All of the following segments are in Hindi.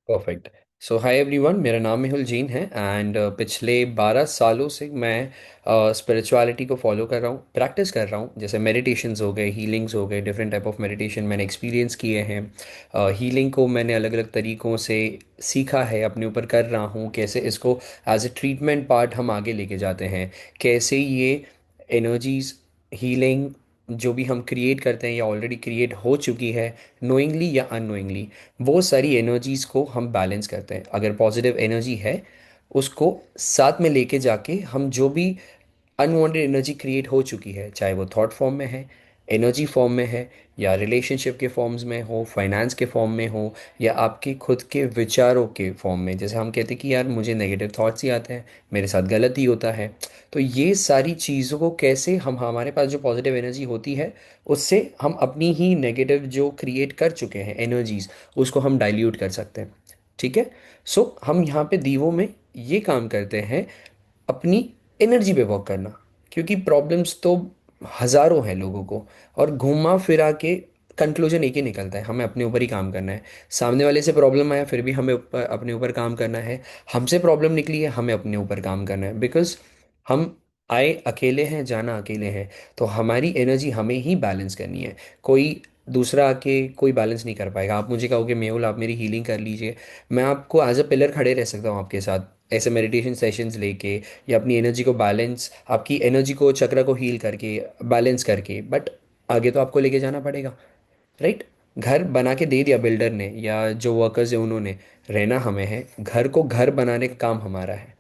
परफेक्ट। सो हाय एवरीवन, मेरा नाम मेहुल जैन है एंड पिछले 12 सालों से मैं स्पिरिचुअलिटी को फॉलो कर रहा हूँ, प्रैक्टिस कर रहा हूँ। जैसे मेडिटेशंस हो गए, हीलिंग्स हो गए, डिफरेंट टाइप ऑफ मेडिटेशन मैंने एक्सपीरियंस किए हैं। हीलिंग को मैंने अलग अलग तरीक़ों से सीखा है, अपने ऊपर कर रहा हूँ। कैसे इसको एज ए ट्रीटमेंट पार्ट हम आगे लेके जाते हैं, कैसे ये एनर्जीज, हीलिंग जो भी हम क्रिएट करते हैं या ऑलरेडी क्रिएट हो चुकी है, नोइंगली या अननोइंगली, वो सारी एनर्जीज को हम बैलेंस करते हैं। अगर पॉजिटिव एनर्जी है, उसको साथ में लेके जाके हम जो भी अनवांटेड एनर्जी क्रिएट हो चुकी है, चाहे वो थॉट फॉर्म में है, एनर्जी फॉर्म में है, या रिलेशनशिप के फॉर्म्स में हो, फाइनेंस के फॉर्म में हो, या आपके खुद के विचारों के फॉर्म में। जैसे हम कहते हैं कि यार मुझे नेगेटिव थॉट्स ही आते हैं, मेरे साथ गलत ही होता है। तो ये सारी चीज़ों को कैसे हम, हमारे पास जो पॉजिटिव एनर्जी होती है, उससे हम अपनी ही नेगेटिव जो क्रिएट कर चुके हैं एनर्जीज, उसको हम डाइल्यूट कर सकते हैं। ठीक है। सो हम यहाँ पे दीवों में ये काम करते हैं, अपनी एनर्जी पे वर्क करना। क्योंकि प्रॉब्लम्स तो हज़ारों हैं लोगों को, और घुमा फिरा के कंक्लूजन एक ही निकलता है, हमें अपने ऊपर ही काम करना है। सामने वाले से प्रॉब्लम आया, फिर भी हमें अपने ऊपर काम करना है। हमसे प्रॉब्लम निकली है, हमें अपने ऊपर काम करना है। बिकॉज हम आए अकेले हैं, जाना अकेले हैं। तो हमारी एनर्जी हमें ही बैलेंस करनी है। कोई दूसरा आके कोई बैलेंस नहीं कर पाएगा। आप मुझे कहोगे मेहुल आप मेरी हीलिंग कर लीजिए, मैं आपको एज अ पिलर खड़े रह सकता हूँ आपके साथ, ऐसे मेडिटेशन सेशंस लेके, या अपनी एनर्जी को बैलेंस, आपकी एनर्जी को, चक्र को हील करके, बैलेंस करके। बट आगे तो आपको लेके जाना पड़ेगा, राइट। घर बना के दे दिया बिल्डर ने या जो वर्कर्स है उन्होंने, रहना हमें है। घर को घर बनाने का काम हमारा है।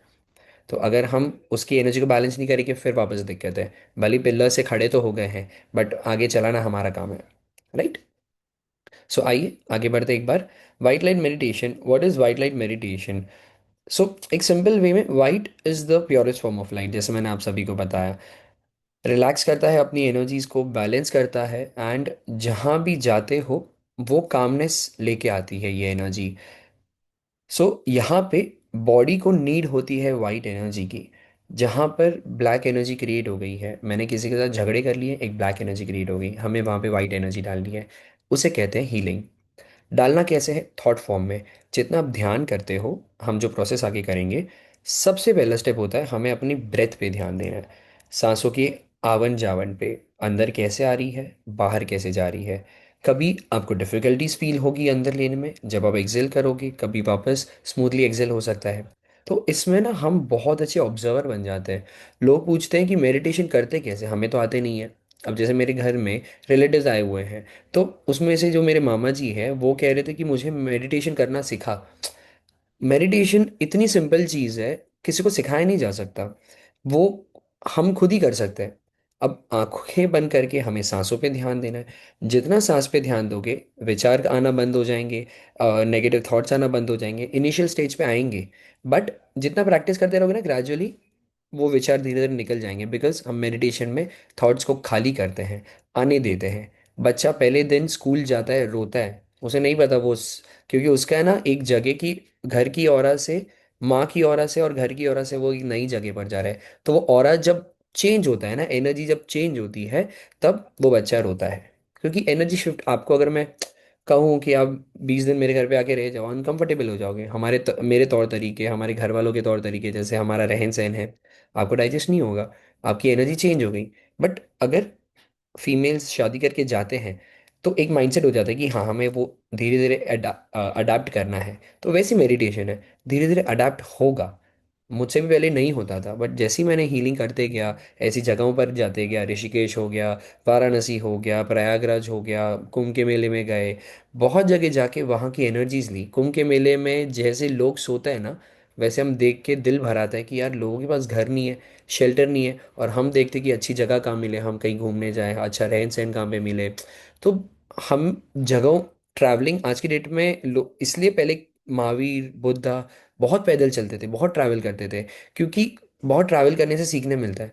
तो अगर हम उसकी एनर्जी को बैलेंस नहीं करेंगे, फिर वापस दिक्कत है। भले पिल्लर से खड़े तो हो गए हैं, बट आगे चलाना हमारा काम है, राइट। सो आइए आगे बढ़ते एक बार। White light meditation, what is white light meditation? So एक सिंपल वे में, white is the purest form of light, जैसे मैंने आप सभी को बताया। रिलैक्स करता है, अपनी एनर्जीज को बैलेंस करता है, एंड जहाँ भी जाते हो वो कामनेस लेके आती है ये एनर्जी। सो यहाँ पे बॉडी को नीड होती है वाइट एनर्जी की। जहाँ पर ब्लैक एनर्जी क्रिएट हो गई है, मैंने किसी के साथ झगड़े कर लिए, एक ब्लैक एनर्जी क्रिएट हो गई, हमें वहाँ पे वाइट एनर्जी डालनी है। उसे कहते हैं हीलिंग। डालना कैसे है? थॉट फॉर्म में। जितना आप ध्यान करते हो, हम जो प्रोसेस आगे करेंगे, सबसे पहला स्टेप होता है हमें अपनी ब्रेथ पे ध्यान देना है। सांसों की आवन जावन पे, अंदर कैसे आ रही है, बाहर कैसे जा रही है। कभी आपको डिफिकल्टीज फील होगी अंदर लेने में जब आप एक्सेल करोगे, कभी वापस स्मूथली एक्सेल हो सकता है। तो इसमें ना हम बहुत अच्छे ऑब्जर्वर बन जाते हैं। लोग पूछते हैं कि मेडिटेशन करते कैसे, हमें तो आते नहीं है। अब जैसे मेरे घर में रिलेटिव्स आए हुए हैं, तो उसमें से जो मेरे मामा जी हैं वो कह रहे थे कि मुझे मेडिटेशन करना सिखा। मेडिटेशन इतनी सिंपल चीज़ है, किसी को सिखाया नहीं जा सकता। वो हम खुद ही कर सकते हैं। अब आंखें बंद करके हमें सांसों पे ध्यान देना है। जितना सांस पे ध्यान दोगे, विचार आना बंद हो जाएंगे, नेगेटिव थॉट्स आना बंद हो जाएंगे, इनिशियल स्टेज पे आएंगे। बट जितना प्रैक्टिस करते रहोगे ना, ग्रेजुअली वो विचार धीरे धीरे निकल जाएंगे। बिकॉज हम मेडिटेशन में थॉट्स को खाली करते हैं, आने देते हैं। बच्चा पहले दिन स्कूल जाता है, रोता है, उसे नहीं पता क्योंकि उसका है ना एक जगह की, घर की ऑरा से, माँ की ऑरा से और घर की ऑरा से वो एक नई जगह पर जा रहा है। तो वो ऑरा जब चेंज होता है ना, एनर्जी जब चेंज होती है, तब वो बच्चा रोता है। क्योंकि एनर्जी शिफ्ट, आपको अगर मैं कहूँ कि आप 20 दिन मेरे घर पे आके रह जाओ, अनकंफर्टेबल हो जाओगे। मेरे तौर तरीके, हमारे घर वालों के तौर तरीके, जैसे हमारा रहन सहन है, आपको डाइजेस्ट नहीं होगा। आपकी एनर्जी चेंज हो गई। बट अगर फीमेल्स शादी करके जाते हैं, तो एक माइंडसेट हो जाता है कि हाँ, हमें वो धीरे धीरे अडाप्ट करना है। तो वैसी मेडिटेशन है, धीरे धीरे अडाप्ट होगा। मुझसे भी पहले नहीं होता था, बट जैसे ही मैंने हीलिंग करते गया, ऐसी जगहों पर जाते गया, ऋषिकेश हो गया, वाराणसी हो गया, प्रयागराज हो गया, कुंभ के मेले में गए, बहुत जगह जाके वहाँ की एनर्जीज ली। कुंभ के मेले में जैसे लोग सोते हैं ना, वैसे हम देख के दिल भर आता है कि यार लोगों के पास घर नहीं है, शेल्टर नहीं है, और हम देखते कि अच्छी जगह कहाँ मिले, हम कहीं घूमने जाए, अच्छा रहन सहन कहाँ पे मिले। तो हम जगहों, ट्रैवलिंग आज की डेट में इसलिए पहले महावीर बुद्धा बहुत पैदल चलते थे, बहुत ट्रैवल करते थे। क्योंकि बहुत ट्रैवल करने से सीखने मिलता है,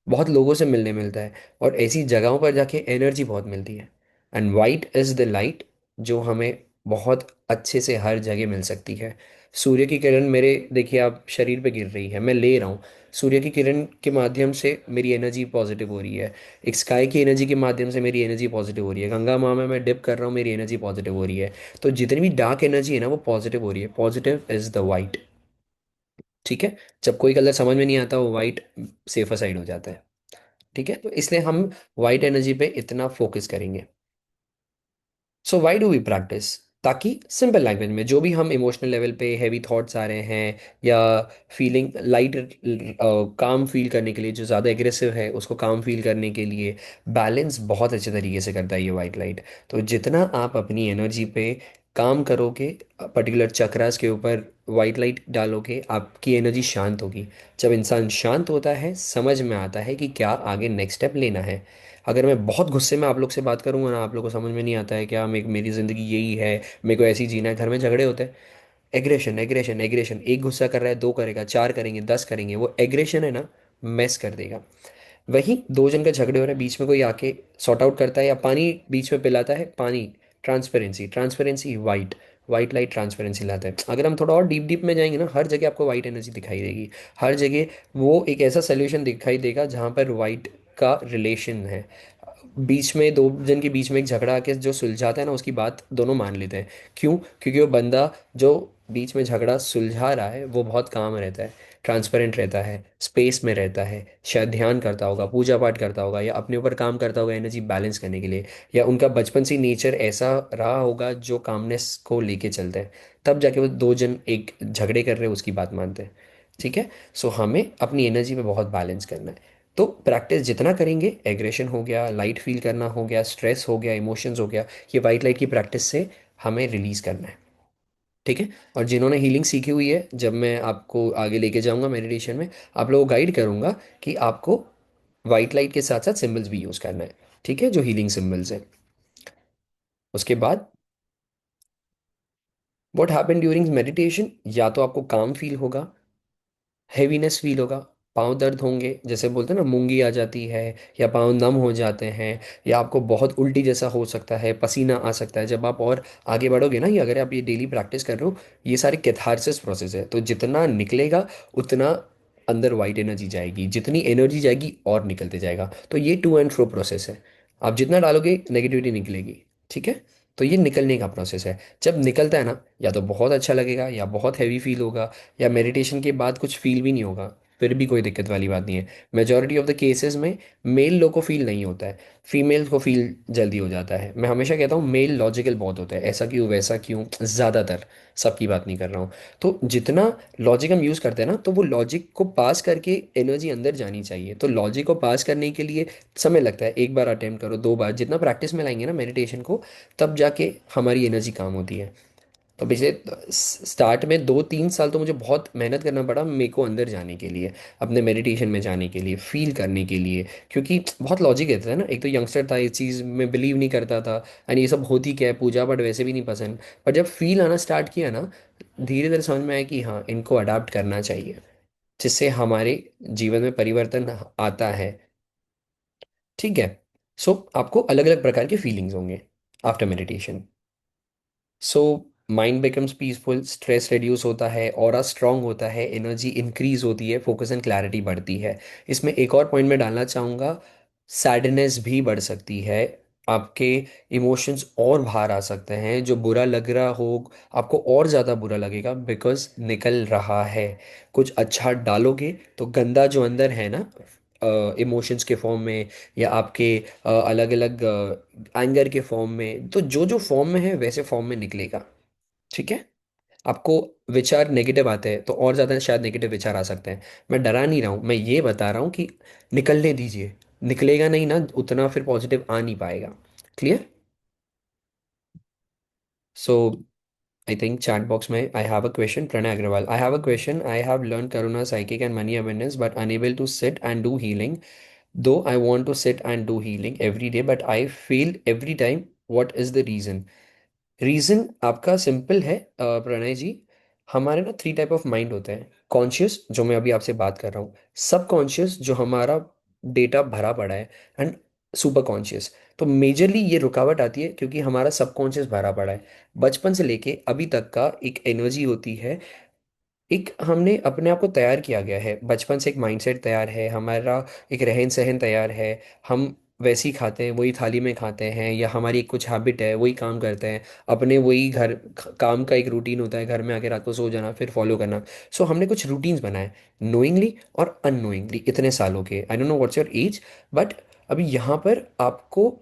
बहुत लोगों से मिलने मिलता है, और ऐसी जगहों पर जाके एनर्जी बहुत मिलती है। And white is the light जो हमें बहुत अच्छे से हर जगह मिल सकती है। सूर्य की किरण मेरे, देखिए आप, शरीर पे गिर रही है, मैं ले रहा हूँ। सूर्य की किरण के माध्यम से मेरी एनर्जी पॉजिटिव हो रही है। एक स्काई की एनर्जी के माध्यम से मेरी एनर्जी पॉजिटिव हो रही है। गंगा माँ में मैं डिप कर रहा हूँ, मेरी एनर्जी पॉजिटिव हो रही है। तो जितनी भी डार्क एनर्जी है ना, वो पॉजिटिव हो रही है। Positive is the white. ठीक है। जब कोई कलर समझ में नहीं आता, वो वाइट सेफर साइड हो जाता है। ठीक है, तो इसलिए हम वाइट एनर्जी पे इतना फोकस करेंगे। सो वाई डू वी प्रैक्टिस? ताकि सिंपल लैंग्वेज में, जो भी हम इमोशनल लेवल पे हैवी थॉट्स आ रहे हैं, या फीलिंग लाइट, काम फील करने के लिए, जो ज़्यादा एग्रेसिव है उसको काम फील करने के लिए, बैलेंस बहुत अच्छे तरीके से करता है ये वाइट लाइट। तो जितना आप अपनी एनर्जी पे काम करोगे, पर्टिकुलर चक्रास के ऊपर वाइट लाइट डालोगे, आपकी एनर्जी शांत होगी। जब इंसान शांत होता है, समझ में आता है कि क्या आगे नेक्स्ट स्टेप लेना है। अगर मैं बहुत गुस्से में आप लोग से बात करूंगा ना, आप लोग को समझ में नहीं आता है क्या, मेरी ज़िंदगी यही है, मेरे को ऐसी जीना है। घर में झगड़े होते हैं, एग्रेशन एग्रेशन एग्रेशन। एक गुस्सा कर रहा है, दो करेगा, चार करेंगे, 10 करेंगे, वो एग्रेशन है ना, मैस कर देगा। वहीं दो जन का झगड़े हो रहे हैं, बीच में कोई आके सॉर्ट आउट करता है, या पानी बीच में पिलाता है, पानी, transparency, transparency white, white light transparency लाता है। अगर हम थोड़ा और डीप डीप में जाएंगे ना, हर जगह आपको वाइट एनर्जी दिखाई देगी। हर जगह वो एक ऐसा सोल्यूशन दिखाई देगा जहाँ पर वाइट का रिलेशन है। बीच में दो जन के बीच में एक झगड़ा आके जो सुलझाता है ना, उसकी बात दोनों मान लेते हैं। क्यों? क्योंकि वो बंदा जो बीच में झगड़ा सुलझा रहा है, वो बहुत काम रहता है, ट्रांसपेरेंट रहता है, स्पेस में रहता है, शायद ध्यान करता होगा, पूजा पाठ करता होगा, या अपने ऊपर काम करता होगा एनर्जी बैलेंस करने के लिए, या उनका बचपन से नेचर ऐसा रहा होगा जो कामनेस को लेके चलते हैं। तब जाके वो दो जन एक झगड़े कर रहे हैं, उसकी बात मानते हैं। ठीक है। सो हमें अपनी एनर्जी में बहुत बैलेंस करना है। तो प्रैक्टिस जितना करेंगे, एग्रेशन हो गया, लाइट फील करना हो गया, स्ट्रेस हो गया, इमोशंस हो गया, ये वाइट लाइट की प्रैक्टिस से हमें रिलीज करना है। ठीक है। और जिन्होंने हीलिंग सीखी हुई है, जब मैं आपको आगे लेके जाऊंगा मेडिटेशन में, आप लोगों को गाइड करूंगा कि आपको वाइट लाइट के साथ साथ सिंबल्स भी यूज करना है। ठीक है, जो हीलिंग सिंबल्स हैं। उसके बाद व्हाट हैपन ड्यूरिंग मेडिटेशन, या तो आपको काम फील होगा, हैवीनेस फील होगा, पाँव दर्द होंगे, जैसे बोलते हैं ना, मूंगी आ जाती है, या पाँव नम हो जाते हैं, या आपको बहुत उल्टी जैसा हो सकता है, पसीना आ सकता है। जब आप और आगे बढ़ोगे ना, ये अगर आप ये डेली प्रैक्टिस कर रहे हो, ये सारे कैथारसिस प्रोसेस है। तो जितना निकलेगा, उतना अंदर वाइट एनर्जी जाएगी, जितनी एनर्जी जाएगी और निकलते जाएगा। तो ये टू एंड फ्रो प्रोसेस है। आप जितना डालोगे, नेगेटिविटी निकलेगी। ठीक है। तो ये निकलने का प्रोसेस है। जब निकलता है ना, या तो बहुत अच्छा लगेगा, या बहुत हैवी फील होगा, या मेडिटेशन के बाद कुछ फील भी नहीं होगा, फिर भी कोई दिक्कत वाली बात नहीं है। मेजॉरिटी ऑफ द केसेस में मेल लोग को फील नहीं होता है, फीमेल को फील जल्दी हो जाता है। मैं हमेशा कहता हूँ मेल लॉजिकल बहुत होता है, ऐसा क्यों वैसा क्यों, ज़्यादातर, सबकी बात नहीं कर रहा हूँ। तो जितना लॉजिक हम यूज़ करते हैं ना, तो वो लॉजिक को पास करके एनर्जी अंदर जानी चाहिए। तो लॉजिक को पास करने के लिए समय लगता है। एक बार अटेम्प्ट करो, दो बार, जितना प्रैक्टिस में लाएंगे ना मेडिटेशन को, तब जाके हमारी एनर्जी काम होती है। तो पिछले स्टार्ट में 2-3 साल तो मुझे बहुत मेहनत करना पड़ा मेरे को अंदर जाने के लिए, अपने मेडिटेशन में जाने के लिए, फील करने के लिए। क्योंकि बहुत लॉजिक रहता है ना, एक तो यंगस्टर था, इस चीज़ में बिलीव नहीं करता था, एंड ये सब होती क्या है, पूजा पाठ वैसे भी नहीं पसंद। पर जब फील आना स्टार्ट किया ना, धीरे धीरे समझ में आया कि हाँ, इनको अडाप्ट करना चाहिए, जिससे हमारे जीवन में परिवर्तन आता है। ठीक है। सो आपको अलग अलग प्रकार के फीलिंग्स होंगे after meditation. So mind becomes peaceful, stress reduce होता है, ऑरा स्ट्रांग होता है, एनर्जी इंक्रीज होती है, फोकस एंड क्लैरिटी बढ़ती है। इसमें एक और पॉइंट मैं डालना चाहूँगा, सैडनेस भी बढ़ सकती है। आपके इमोशंस और बाहर आ सकते हैं, जो बुरा लग रहा हो आपको और ज़्यादा बुरा लगेगा, बिकॉज निकल रहा है। कुछ अच्छा डालोगे तो गंदा जो अंदर है ना, इमोशंस के फॉर्म में, या आपके अलग अलग एंगर के फॉर्म में, तो जो जो फॉर्म में है वैसे फॉर्म में निकलेगा। ठीक है। आपको विचार नेगेटिव आते हैं, तो और ज़्यादा शायद नेगेटिव विचार आ सकते हैं। मैं डरा नहीं रहा हूँ, मैं ये बता रहा हूँ कि निकलने दीजिए। निकलेगा नहीं ना उतना, फिर पॉजिटिव आ नहीं पाएगा। Clear? So I think chat box में I have a question, Pranay Agarwal, I have a question, I have learn Karuna psychic and money awareness but unable to sit and do healing, though I want to sit and do healing every day, but I fail every time. What is the reason? Reason आपका सिंपल है प्रणय जी। हमारे ना 3 टाइप ऑफ माइंड होते हैं। कॉन्शियस, जो मैं अभी आपसे बात कर रहा हूँ, सब कॉन्शियस, जो हमारा डेटा भरा पड़ा है, एंड सुपर कॉन्शियस। तो मेजरली ये रुकावट आती है क्योंकि हमारा सबकॉन्शियस भरा पड़ा है। बचपन से लेके अभी तक का एक एनर्जी होती है, एक हमने अपने आप को तैयार किया गया है, बचपन से एक माइंडसेट तैयार है हमारा, एक रहन सहन तैयार है। हम वैसे ही खाते हैं, वही थाली में खाते हैं, या हमारी एक कुछ हैबिट है, वही काम करते हैं अपने, वही घर काम का एक रूटीन होता है, घर में आके रात को सो जाना फिर फॉलो करना। सो हमने कुछ रूटीन्स बनाए, नोइंगली और अननोइंगली, इतने सालों के। I don't know what's your age, but अभी यहाँ पर आपको,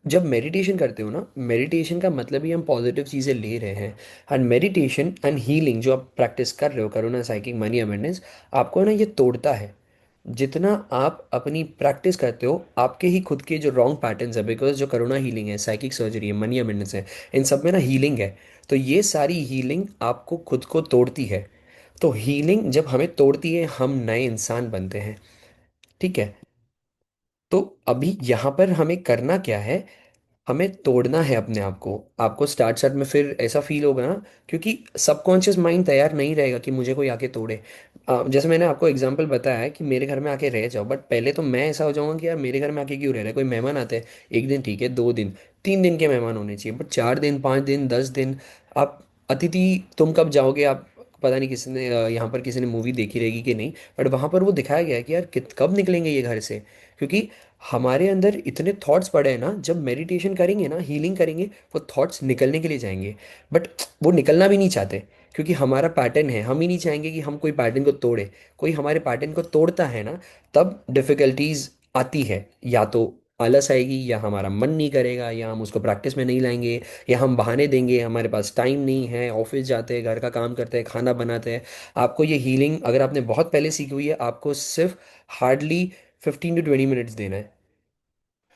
जब मेडिटेशन करते हो ना, मेडिटेशन का मतलब ही हम पॉजिटिव चीज़ें ले रहे हैं। एंड मेडिटेशन एंड हीलिंग जो आप प्रैक्टिस कर रहे हो, करुणा साइकिक मनी अबेंडेंस, आपको ना ये तोड़ता है। जितना आप अपनी प्रैक्टिस करते हो, आपके ही खुद के जो रॉन्ग पैटर्न्स है, बिकॉज जो करुणा हीलिंग है, साइकिक सर्जरी है, मनी अबेंडेंस है, इन सब में ना हीलिंग है। तो ये सारी हीलिंग आपको खुद को तोड़ती है। तो हीलिंग जब हमें तोड़ती है, हम नए इंसान बनते हैं। ठीक है। तो अभी यहाँ पर हमें करना क्या है, हमें तोड़ना है अपने आप को। आपको स्टार्ट स्टार्ट में फिर ऐसा फील होगा ना, क्योंकि सबकॉन्शियस माइंड तैयार नहीं रहेगा कि मुझे कोई आके तोड़े। जैसे मैंने आपको एग्जांपल बताया है कि मेरे घर में आके रह जाओ, बट पहले तो मैं ऐसा हो जाऊंगा कि यार मेरे घर में आके क्यों रह रहा है, कोई मेहमान आते हैं, एक दिन ठीक है, 2 दिन, 3 दिन के मेहमान होने चाहिए, बट 4 दिन, 5 दिन, 10 दिन, आप अतिथि, तुम कब जाओगे आप, पता नहीं किसी ने यहाँ पर किसी ने मूवी देखी रहेगी कि नहीं, बट वहाँ पर वो दिखाया गया है कि यार कब निकलेंगे ये घर से। क्योंकि हमारे अंदर इतने थॉट्स पड़े हैं ना, जब मेडिटेशन करेंगे ना, हीलिंग करेंगे, वो थॉट्स निकलने के लिए जाएंगे, बट वो निकलना भी नहीं चाहते, क्योंकि हमारा पैटर्न है, हम ही नहीं चाहेंगे कि हम कोई पैटर्न को तोड़े। कोई हमारे पैटर्न को तोड़ता है ना, तब डिफिकल्टीज आती है। या तो आलस आएगी, या हमारा मन नहीं करेगा, या हम उसको प्रैक्टिस में नहीं लाएंगे, या हम बहाने देंगे, हमारे पास टाइम नहीं है, ऑफिस जाते हैं, घर का काम करते हैं, खाना बनाते हैं। आपको ये हीलिंग अगर आपने बहुत पहले सीखी हुई है, आपको सिर्फ हार्डली 15 to 20 मिनट्स देना है,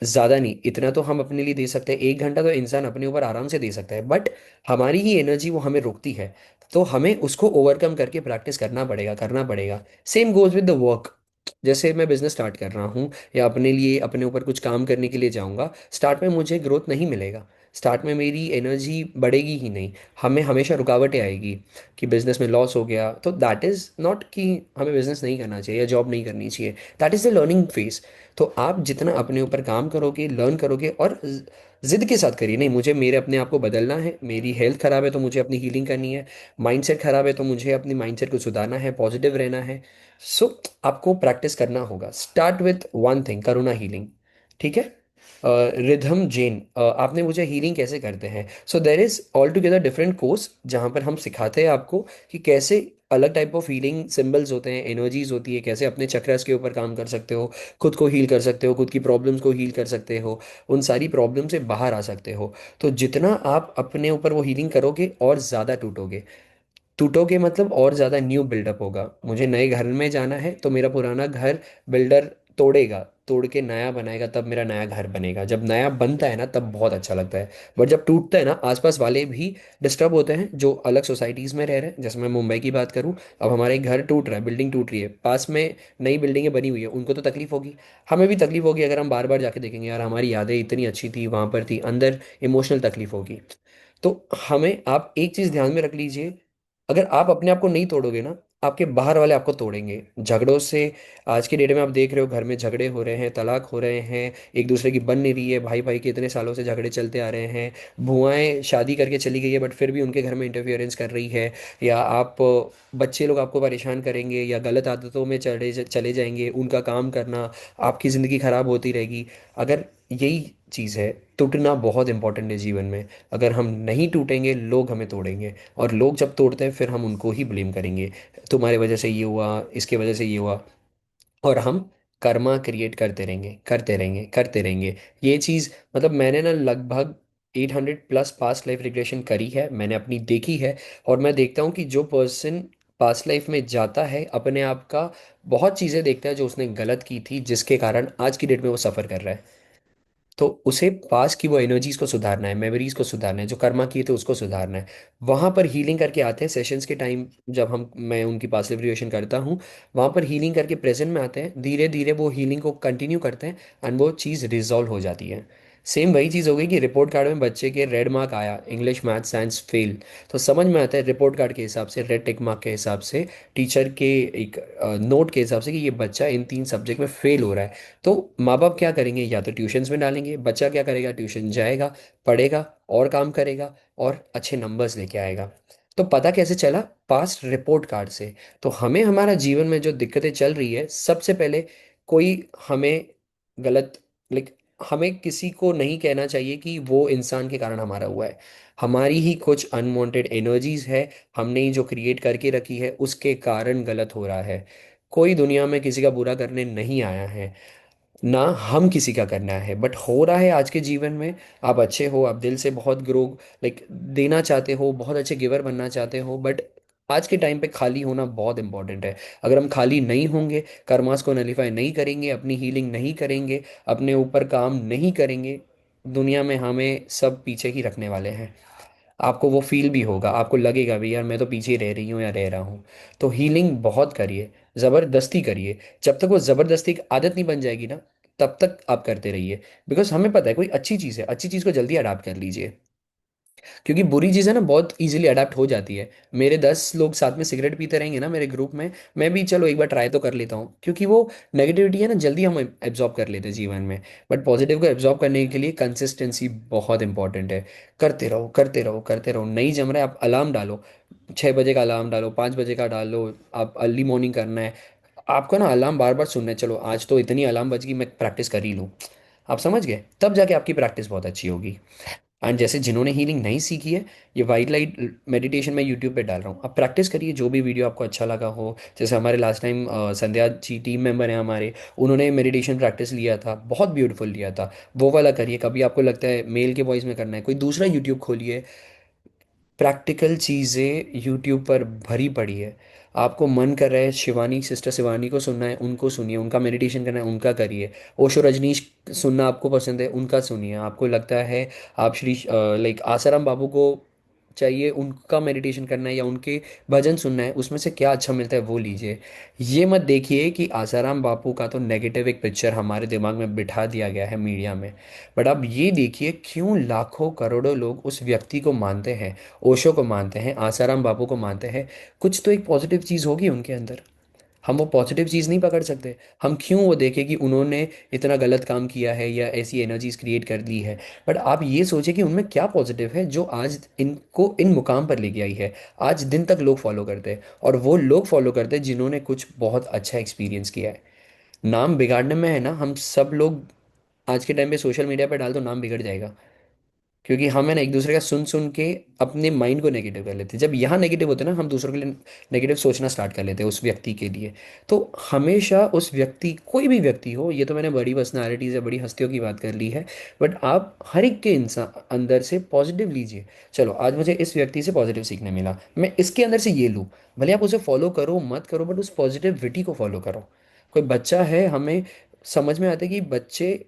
ज़्यादा नहीं। इतना तो हम अपने लिए दे सकते हैं, 1 घंटा तो इंसान अपने ऊपर आराम से दे सकता है, बट हमारी ही एनर्जी वो हमें रोकती है। तो हमें उसको ओवरकम करके प्रैक्टिस करना पड़ेगा, करना पड़ेगा। Same goes with the work. जैसे मैं बिजनेस स्टार्ट कर रहा हूँ, या अपने लिए अपने ऊपर कुछ काम करने के लिए जाऊँगा, स्टार्ट में मुझे ग्रोथ नहीं मिलेगा, स्टार्ट में मेरी एनर्जी बढ़ेगी ही नहीं, हमें हमेशा रुकावटें आएगी कि बिजनेस में लॉस हो गया। तो दैट इज़ नॉट कि हमें बिजनेस नहीं करना चाहिए या जॉब नहीं करनी चाहिए, that is the learning phase. तो आप जितना अपने ऊपर काम करोगे, लर्न करोगे, और जिद के साथ करिए, नहीं मुझे मेरे अपने आप को बदलना है, मेरी हेल्थ खराब है तो मुझे अपनी हीलिंग करनी है, माइंडसेट खराब है तो मुझे अपनी माइंडसेट को सुधारना है, पॉजिटिव रहना है। सो आपको प्रैक्टिस करना होगा। Start with one thing, Karuna healing. ठीक है। रिधम जैन, आपने मुझे हीलिंग कैसे करते हैं, so there is altogether different course जहाँ पर हम सिखाते हैं आपको कि कैसे अलग टाइप ऑफ हीलिंग सिंबल्स होते हैं, एनर्जीज होती है, कैसे अपने चक्रस के ऊपर काम कर सकते हो, खुद को हील कर सकते हो, खुद की प्रॉब्लम्स को हील कर सकते हो, उन सारी प्रॉब्लम से बाहर आ सकते हो। तो जितना आप अपने ऊपर वो हीलिंग करोगे, और ज़्यादा टूटोगे। टूटोगे मतलब और ज़्यादा न्यू बिल्डअप होगा। मुझे नए घर में जाना है, तो मेरा पुराना घर बिल्डर तोड़ेगा, तोड़ के नया बनाएगा, तब मेरा नया घर बनेगा। जब नया बनता है ना, तब बहुत अच्छा लगता है। बट जब टूटता है ना, आसपास वाले भी डिस्टर्ब होते हैं जो अलग सोसाइटीज़ में रह रहे हैं। जैसे मैं मुंबई की बात करूं, अब हमारा एक घर टूट रहा है, बिल्डिंग टूट रही है, पास में नई बिल्डिंगें बनी हुई है, उनको तो तकलीफ होगी, हमें भी तकलीफ होगी। अगर हम बार बार जाके देखेंगे, यार हमारी यादें इतनी अच्छी थी, वहां पर थी, अंदर इमोशनल तकलीफ होगी। तो हमें, आप एक चीज ध्यान में रख लीजिए, अगर आप अपने आप को नहीं तोड़ोगे ना, आपके बाहर वाले आपको तोड़ेंगे झगड़ों से। आज की डेट में आप देख रहे हो, घर में झगड़े हो रहे हैं, तलाक हो रहे हैं, एक दूसरे की बन नहीं रही है, भाई भाई के इतने सालों से झगड़े चलते आ रहे हैं। बुआएं शादी करके चली गई है, बट फिर भी उनके घर में इंटरफियरेंस कर रही है। या आप, बच्चे लोग आपको परेशान करेंगे, या गलत आदतों में चले चले जाएंगे, उनका काम करना, आपकी ज़िंदगी खराब होती रहेगी। अगर यही चीज़ है, टूटना बहुत इंपॉर्टेंट है जीवन में। अगर हम नहीं टूटेंगे, लोग हमें तोड़ेंगे, और लोग जब तोड़ते हैं, फिर हम उनको ही ब्लेम करेंगे, तुम्हारी वजह से ये हुआ, इसके वजह से ये हुआ। और हम कर्मा क्रिएट करते रहेंगे, करते रहेंगे, करते रहेंगे। ये चीज़, मतलब मैंने ना लगभग 800+ पास्ट लाइफ रिग्रेशन करी है, मैंने अपनी देखी है। और मैं देखता हूँ कि जो पर्सन पास्ट लाइफ में जाता है, अपने आप का बहुत चीज़ें देखता है जो उसने गलत की थी, जिसके कारण आज की डेट में वो सफ़र कर रहा है। तो उसे पास की वो एनर्जीज को सुधारना है, मेमोरीज को सुधारना है, जो कर्मा किए थे उसको सुधारना है। वहां पर हीलिंग करके आते हैं सेशंस के टाइम, जब हम, मैं उनकी पास लिबरेशन करता हूँ, वहां पर हीलिंग करके प्रेजेंट में आते हैं, धीरे धीरे वो हीलिंग को कंटिन्यू करते हैं, एंड वो चीज़ रिजॉल्व हो जाती है। सेम वही चीज़ हो गई कि रिपोर्ट कार्ड में बच्चे के रेड मार्क आया, इंग्लिश मैथ साइंस फेल, तो समझ में आता है रिपोर्ट कार्ड के हिसाब से, रेड टिक मार्क के हिसाब से, टीचर के एक नोट के हिसाब से कि ये बच्चा इन 3 सब्जेक्ट में फेल हो रहा है। तो माँ बाप क्या करेंगे, या तो ट्यूशन्स में डालेंगे, बच्चा क्या करेगा, ट्यूशन जाएगा, पढ़ेगा और काम करेगा और अच्छे नंबर्स लेके आएगा। तो पता कैसे चला, पास्ट रिपोर्ट कार्ड से। तो हमें हमारा जीवन में जो दिक्कतें चल रही है, सबसे पहले कोई हमें गलत, लाइक, हमें किसी को नहीं कहना चाहिए कि वो इंसान के कारण हमारा हुआ है। हमारी ही कुछ अनवांटेड एनर्जीज है, हमने ही जो क्रिएट करके रखी है उसके कारण गलत हो रहा है। कोई दुनिया में किसी का बुरा करने नहीं आया है, ना हम किसी का करना है, बट हो रहा है आज के जीवन में। आप अच्छे हो, आप दिल से बहुत ग्रो, लाइक, देना चाहते हो, बहुत अच्छे गिवर बनना चाहते हो, बट आज के टाइम पे खाली होना बहुत इंपॉर्टेंट है। अगर हम खाली नहीं होंगे, कर्मास को नलीफाई नहीं करेंगे, अपनी हीलिंग नहीं करेंगे, अपने ऊपर काम नहीं करेंगे, दुनिया में हमें सब पीछे ही रखने वाले हैं। आपको वो फील भी होगा, आपको लगेगा भी यार मैं तो पीछे ही रह रही हूँ या रह रहा हूँ। तो हीलिंग बहुत करिए, ज़बरदस्ती करिए। जब तक वो ज़बरदस्ती एक आदत नहीं बन जाएगी ना, तब तक आप करते रहिए। बिकॉज हमें पता है कोई अच्छी चीज़ है, अच्छी चीज़ को जल्दी अडाप्ट कर लीजिए, क्योंकि बुरी चीज़ें ना बहुत इजीली अडाप्ट हो जाती है। मेरे 10 लोग साथ में सिगरेट पीते रहेंगे ना मेरे ग्रुप में, मैं भी चलो एक बार ट्राई तो कर लेता हूँ, क्योंकि वो नेगेटिविटी है ना जल्दी हम एब्जॉर्ब कर लेते हैं जीवन में। बट पॉजिटिव को एब्जॉर्ब करने के लिए कंसिस्टेंसी बहुत इंपॉर्टेंट है। करते रहो, करते रहो, करते रहो। नहीं जम रहा है, आप अलार्म डालो, 6 बजे का अलार्म डालो, 5 बजे का डालो। आप अर्ली मॉर्निंग करना है, आपको ना अलार्म बार बार सुनना है, चलो आज तो इतनी अलार्म बज गई, मैं प्रैक्टिस कर ही लूँ। आप समझ गए, तब जाके आपकी प्रैक्टिस बहुत अच्छी होगी। एंड जैसे जिन्होंने हीलिंग नहीं सीखी है, ये वाइट लाइट मेडिटेशन मैं यूट्यूब पे डाल रहा हूँ, आप प्रैक्टिस करिए जो भी वीडियो आपको अच्छा लगा हो। जैसे हमारे last time Sandhya ji team member हैं हमारे, उन्होंने मेडिटेशन प्रैक्टिस लिया था, बहुत ब्यूटीफुल लिया था। वो वाला करिए। कभी आपको लगता है मेल के वॉइस में करना है, कोई दूसरा यूट्यूब खोलिए। प्रैक्टिकल चीज़ें यूट्यूब पर भरी पड़ी है। आपको मन कर रहा है शिवानी, सिस्टर शिवानी को सुनना है, उनको सुनिए। उनका मेडिटेशन करना है, उनका करिए। ओशो रजनीश सुनना आपको पसंद है, उनका सुनिए। आपको लगता है आप श्री, लाइक, आसाराम बाबू को चाहिए, उनका मेडिटेशन करना है या उनके भजन सुनना है, उसमें से क्या अच्छा मिलता है वो लीजिए। ये मत देखिए कि आसाराम बापू का तो नेगेटिव एक पिक्चर हमारे दिमाग में बिठा दिया गया है मीडिया में, बट अब ये देखिए क्यों लाखों करोड़ों लोग उस व्यक्ति को मानते हैं, ओशो को मानते हैं, आसाराम बापू को मानते हैं। कुछ तो एक पॉजिटिव चीज़ होगी उनके अंदर। हम वो पॉजिटिव चीज़ नहीं पकड़ सकते। हम क्यों वो देखें कि उन्होंने इतना गलत काम किया है या ऐसी एनर्जीज क्रिएट कर ली है। बट आप ये सोचें कि उनमें क्या पॉजिटिव है जो आज इनको इन मुकाम पर लेके आई है। आज दिन तक लोग फॉलो करते हैं, और वो लोग फॉलो करते हैं जिन्होंने कुछ बहुत अच्छा एक्सपीरियंस किया है। नाम बिगाड़ने में है ना, हम सब लोग आज के टाइम पे सोशल मीडिया पे डाल दो, नाम बिगड़ जाएगा। क्योंकि हम है ना एक दूसरे का सुन सुन के अपने माइंड को नेगेटिव कर लेते हैं। जब यहाँ नेगेटिव होते हैं ना, हम दूसरों के लिए नेगेटिव सोचना स्टार्ट कर लेते हैं उस व्यक्ति के लिए। तो हमेशा उस व्यक्ति, कोई भी व्यक्ति हो, ये तो मैंने बड़ी पर्सनालिटीज़ या बड़ी हस्तियों की बात कर ली है, बट आप हर एक के इंसान अंदर से पॉजिटिव लीजिए। चलो आज मुझे इस व्यक्ति से पॉजिटिव सीखने मिला, मैं इसके अंदर से ये लूँ। भले आप उसे फॉलो करो मत करो, बट उस पॉजिटिविटी को फॉलो करो। कोई बच्चा है, हमें समझ में आता है कि बच्चे,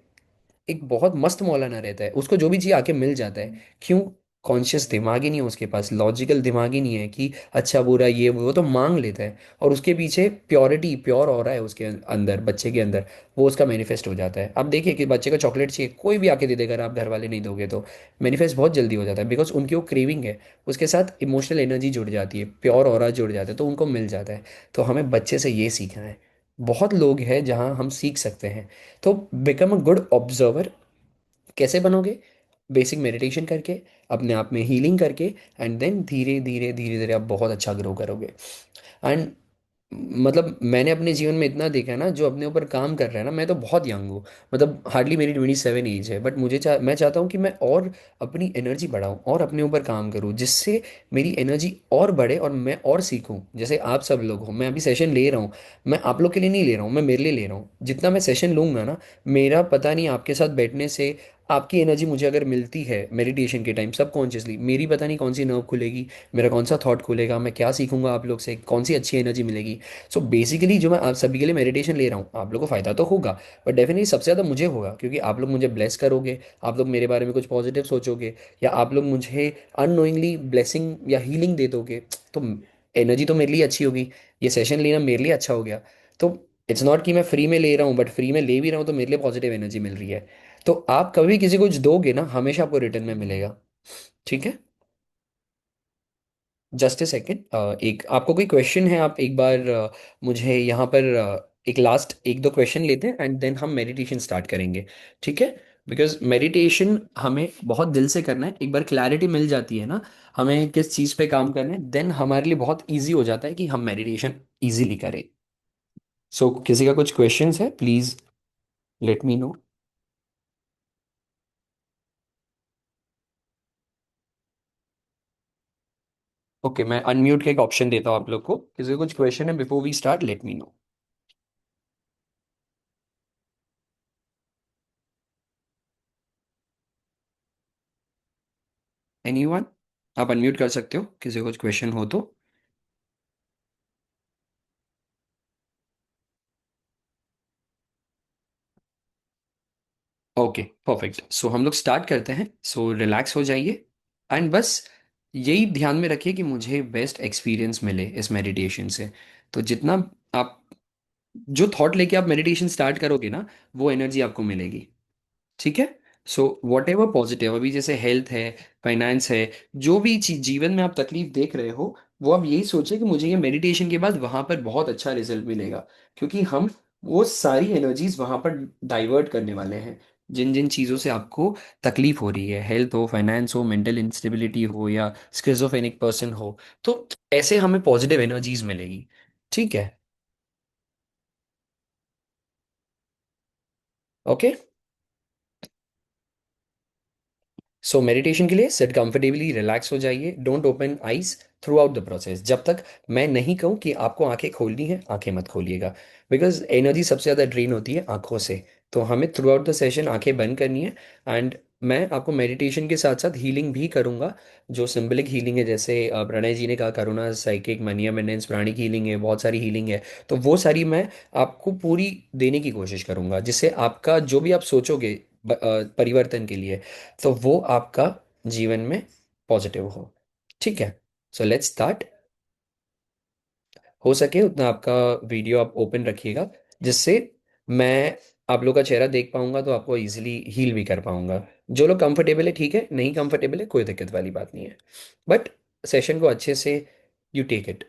एक बहुत मस्त मौलाना रहता है, उसको जो भी चाहिए आके मिल जाता है। क्यों? कॉन्शियस दिमाग ही नहीं है उसके पास, लॉजिकल दिमाग ही नहीं है कि अच्छा बुरा ये वो तो मांग लेता है। और उसके पीछे प्योरिटी, प्योर हो रहा है उसके अंदर, बच्चे के अंदर, वो उसका मैनिफेस्ट हो जाता है। अब देखिए कि बच्चे को चॉकलेट चाहिए, कोई भी आके दे देगा, अगर आप घर वाले नहीं दोगे तो मैनिफेस्ट बहुत जल्दी हो जाता है, बिकॉज उनकी वो क्रेविंग है। उसके साथ इमोशनल एनर्जी जुड़ जाती है, प्योर ऑरा जुड़ जाता है, तो उनको मिल जाता है। तो हमें बच्चे से ये सीखना है। बहुत लोग हैं जहाँ हम सीख सकते हैं। तो बिकम अ गुड ऑब्जर्वर। कैसे बनोगे? बेसिक मेडिटेशन करके, अपने आप में हीलिंग करके, एंड देन धीरे धीरे धीरे धीरे आप बहुत अच्छा ग्रो करोगे। एंड मतलब मैंने अपने जीवन में इतना देखा है ना, जो अपने ऊपर काम कर रहा है ना, मैं तो बहुत यंग हूँ, मतलब हार्डली मेरी 27 एज है, बट मैं चाहता हूँ कि मैं और अपनी एनर्जी बढ़ाऊँ और अपने ऊपर काम करूँ, जिससे मेरी एनर्जी और बढ़े और मैं और सीखूँ। जैसे आप सब लोग हो, मैं अभी सेशन ले रहा हूँ, मैं आप लोग के लिए नहीं ले रहा हूँ, मैं मेरे लिए ले रहा हूँ। जितना मैं सेशन लूंगा ना, मेरा पता नहीं आपके साथ बैठने से आपकी एनर्जी मुझे अगर मिलती है मेडिटेशन के टाइम सबकॉन्शियसली, मेरी पता नहीं कौन सी नर्व खुलेगी, मेरा कौन सा थॉट खुलेगा, मैं क्या सीखूंगा आप लोग से, कौन सी अच्छी एनर्जी मिलेगी। सो बेसिकली जो मैं आप सभी के लिए मेडिटेशन ले रहा हूँ, आप लोग को फायदा तो होगा, बट डेफिनेटली सबसे ज़्यादा मुझे होगा, क्योंकि आप लोग मुझे ब्लेस करोगे, आप लोग मेरे बारे में कुछ पॉजिटिव सोचोगे, या आप लोग मुझे अननोइंगली ब्लेसिंग या हीलिंग दे दोगे। तो एनर्जी तो मेरे लिए अच्छी होगी, ये सेशन लेना मेरे लिए अच्छा हो गया। तो इट्स नॉट कि मैं फ्री में ले रहा हूँ, बट फ्री में ले भी रहा हूँ तो मेरे लिए पॉजिटिव एनर्जी मिल रही है। तो आप कभी किसी को कुछ दोगे ना, हमेशा आपको रिटर्न में मिलेगा। ठीक है। जस्ट ए सेकेंड, एक आपको कोई क्वेश्चन है, आप एक बार मुझे यहाँ पर एक लास्ट एक दो क्वेश्चन लेते हैं एंड देन हम मेडिटेशन स्टार्ट करेंगे। ठीक है। बिकॉज मेडिटेशन हमें बहुत दिल से करना है, एक बार क्लैरिटी मिल जाती है ना हमें किस चीज़ पे काम करना है, देन हमारे लिए बहुत इजी हो जाता है कि हम मेडिटेशन इजीली करें। सो किसी का कुछ क्वेश्चंस है, please let me no. Okay, मैं अनम्यूट का एक ऑप्शन देता हूँ आप लोग को, किसी का कुछ क्वेश्चन है before we start, let me know. Anyone? आप अनम्यूट कर सकते हो किसी को कुछ क्वेश्चन हो तो। ओके परफेक्ट, सो हम लोग स्टार्ट करते हैं। सो रिलैक्स हो जाइए एंड बस यही ध्यान में रखिए कि मुझे बेस्ट एक्सपीरियंस मिले इस मेडिटेशन से। तो जितना आप जो थॉट लेके आप मेडिटेशन स्टार्ट करोगे ना, वो एनर्जी आपको मिलेगी। ठीक है। सो वॉट एवर पॉजिटिव, अभी जैसे हेल्थ है, फाइनेंस है, जो भी चीज जीवन में आप तकलीफ देख रहे हो, वो आप यही सोचिए कि मुझे ये मेडिटेशन के बाद वहां पर बहुत अच्छा रिजल्ट मिलेगा। क्योंकि हम वो सारी एनर्जीज वहां पर डाइवर्ट करने वाले हैं। जिन जिन चीज़ों से आपको तकलीफ हो रही है, हेल्थ हो, फाइनेंस हो, मेंटल इंस्टेबिलिटी हो, या स्किज़ोफ्रेनिक पर्सन हो, तो ऐसे हमें पॉजिटिव एनर्जीज मिलेगी। ठीक है। ओके। सो मेडिटेशन के लिए सिट कंफर्टेबली, रिलैक्स हो जाइए, don't open eyes through out the process. जब तक मैं नहीं कहूँ कि आपको आंखें खोलनी है, आंखें मत खोलिएगा। बिकॉज एनर्जी सबसे ज़्यादा ड्रेन होती है आंखों से। तो हमें थ्रू आउट द सेशन आंखें बंद करनी है। एंड मैं आपको मेडिटेशन के साथ साथ हीलिंग भी करूंगा। जो सिंबलिक हीलिंग है, जैसे प्रणय जी ने कहा, करुणा psychic money abundance pranic healing है, बहुत सारी हीलिंग है। तो वो सारी मैं आपको पूरी देने की कोशिश करूंगा, जिससे आपका जो भी आप सोचोगे परिवर्तन के लिए, तो वो आपका जीवन में पॉजिटिव हो। ठीक है। So let's start. हो सके उतना आपका वीडियो आप ओपन रखिएगा, जिससे मैं आप लोग का चेहरा देख पाऊंगा, तो आपको इजीली हील भी कर पाऊंगा। जो लोग कंफर्टेबल है ठीक है, नहीं कंफर्टेबल है कोई दिक्कत वाली बात नहीं है। बट सेशन को अच्छे से यू टेक इट।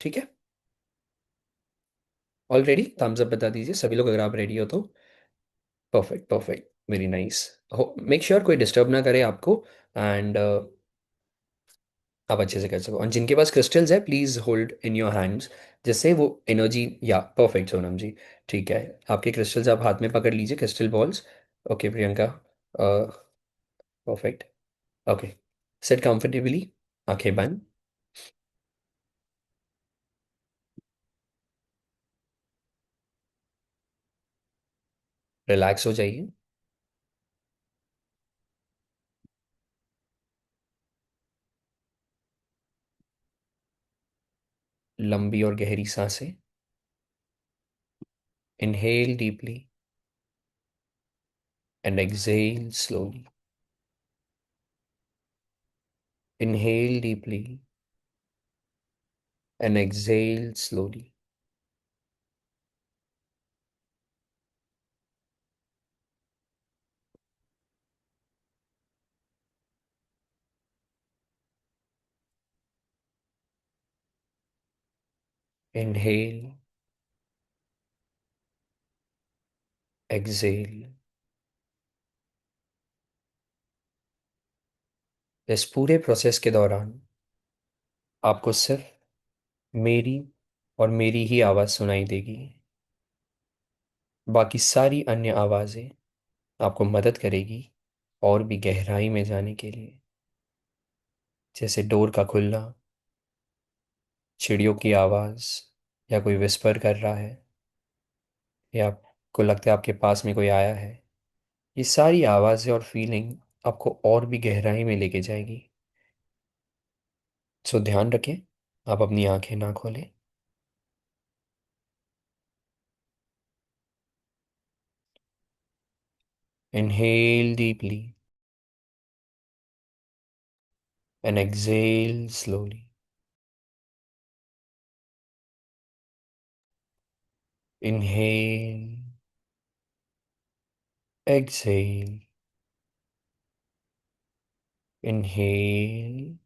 ठीक है। ऑलरेडी थम्स अप बता दीजिए सभी लोग, अगर आप रेडी हो तो। Perfect perfect, very nice. हो मेक श्योर कोई डिस्टर्ब ना करे आपको। एंड आप अच्छे से कर सको। और जिनके पास क्रिस्टल्स है, please hold in your hands, जिससे वो एनर्जी, या परफेक्ट सोनम जी। ठीक है। आपके क्रिस्टल्स आप हाथ में पकड़ लीजिए, crystal balls. Okay Priyanka, perfect. Okay, seat comfortably, आंखें बंद, रिलैक्स हो जाइए। लंबी और गहरी सांसें। Inhale deeply and exhale slowly. Inhale deeply and exhale slowly. Inhale, exhale. इस पूरे प्रोसेस के दौरान आपको सिर्फ मेरी और मेरी ही आवाज़ सुनाई देगी। बाकी सारी अन्य आवाज़ें आपको मदद करेगी और भी गहराई में जाने के लिए। जैसे डोर का खुलना, चिड़ियों की आवाज़, या कोई विस्पर कर रहा है, या आपको लगता है आपके पास में कोई आया है। ये सारी आवाज़ें और फीलिंग आपको और भी गहराई में लेके जाएगी। सो ध्यान रखें, आप अपनी आंखें ना खोलें। Inhale deeply and exhale slowly. Inhale, exhale. Inhale.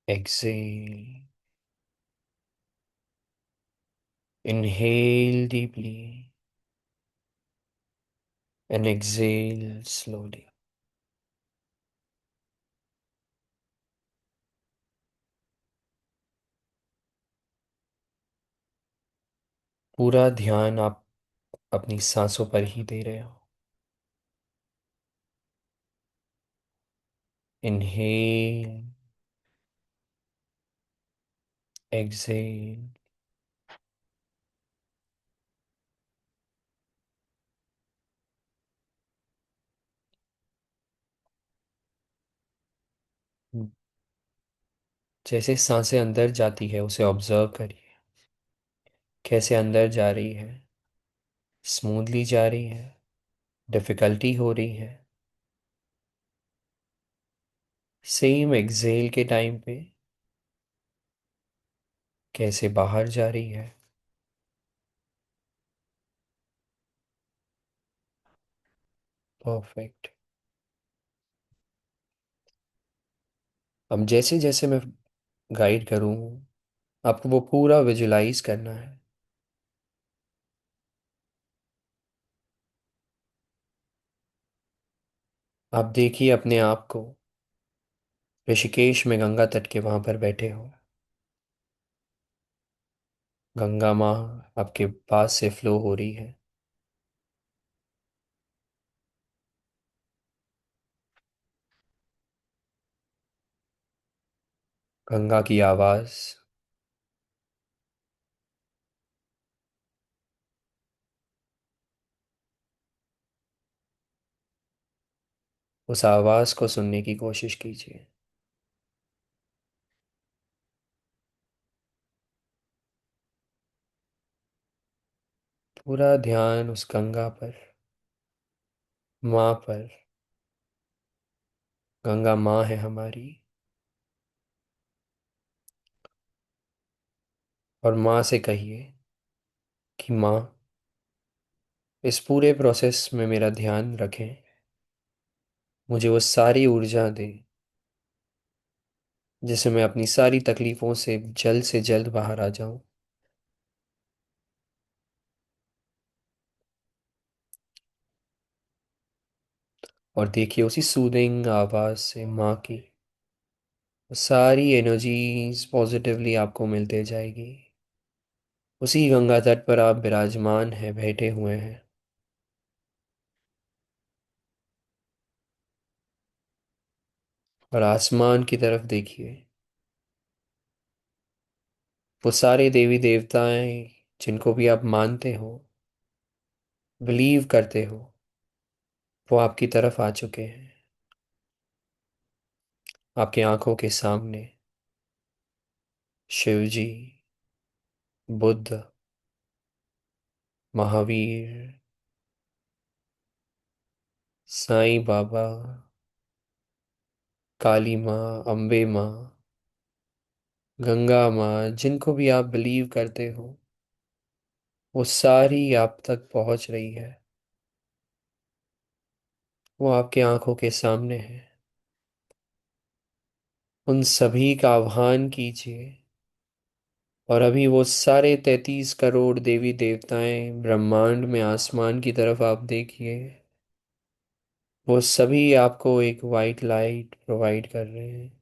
Exhale. Inhale deeply and exhale slowly. पूरा ध्यान आप अपनी सांसों पर ही दे रहे हो। Inhale, exhale। जैसे सांसें अंदर जाती है उसे ऑब्जर्व करिए। कैसे अंदर जा रही है, स्मूथली जा रही है, डिफिकल्टी हो रही है। सेम एक्सहेल के टाइम पे कैसे बाहर जा रही है। परफेक्ट। अब जैसे जैसे मैं गाइड करूँ, आपको वो पूरा विजुलाइज करना है। आप देखिए अपने आप को ऋषिकेश में गंगा तट के वहां पर बैठे हो। गंगा माँ आपके पास से फ्लो हो रही है। गंगा की आवाज, उस आवाज को सुनने की कोशिश कीजिए। पूरा ध्यान उस गंगा पर, माँ पर। गंगा माँ है हमारी। और माँ से कहिए कि माँ, इस पूरे प्रोसेस में मेरा ध्यान रखें। मुझे वो सारी ऊर्जा दे जिससे मैं अपनी सारी तकलीफों से जल्द बाहर आ जाऊं। और देखिए उसी सूदिंग आवाज से माँ की वो सारी एनर्जीज पॉजिटिवली आपको मिलते जाएगी। उसी गंगा तट पर आप विराजमान हैं, बैठे हुए हैं। और आसमान की तरफ देखिए। वो सारे देवी देवताएं जिनको भी आप मानते हो, बिलीव करते हो, वो आपकी तरफ आ चुके हैं। आपकी आंखों के सामने शिव जी, बुद्ध, महावीर, साईं बाबा, काली माँ, अम्बे माँ, गंगा माँ, जिनको भी आप बिलीव करते हो, वो सारी आप तक पहुंच रही है। वो आपके आंखों के सामने है। उन सभी का आह्वान कीजिए। और अभी वो सारे 33 करोड़ देवी देवताएं ब्रह्मांड में आसमान की तरफ आप देखिए। वो सभी आपको एक वाइट लाइट प्रोवाइड कर रहे हैं।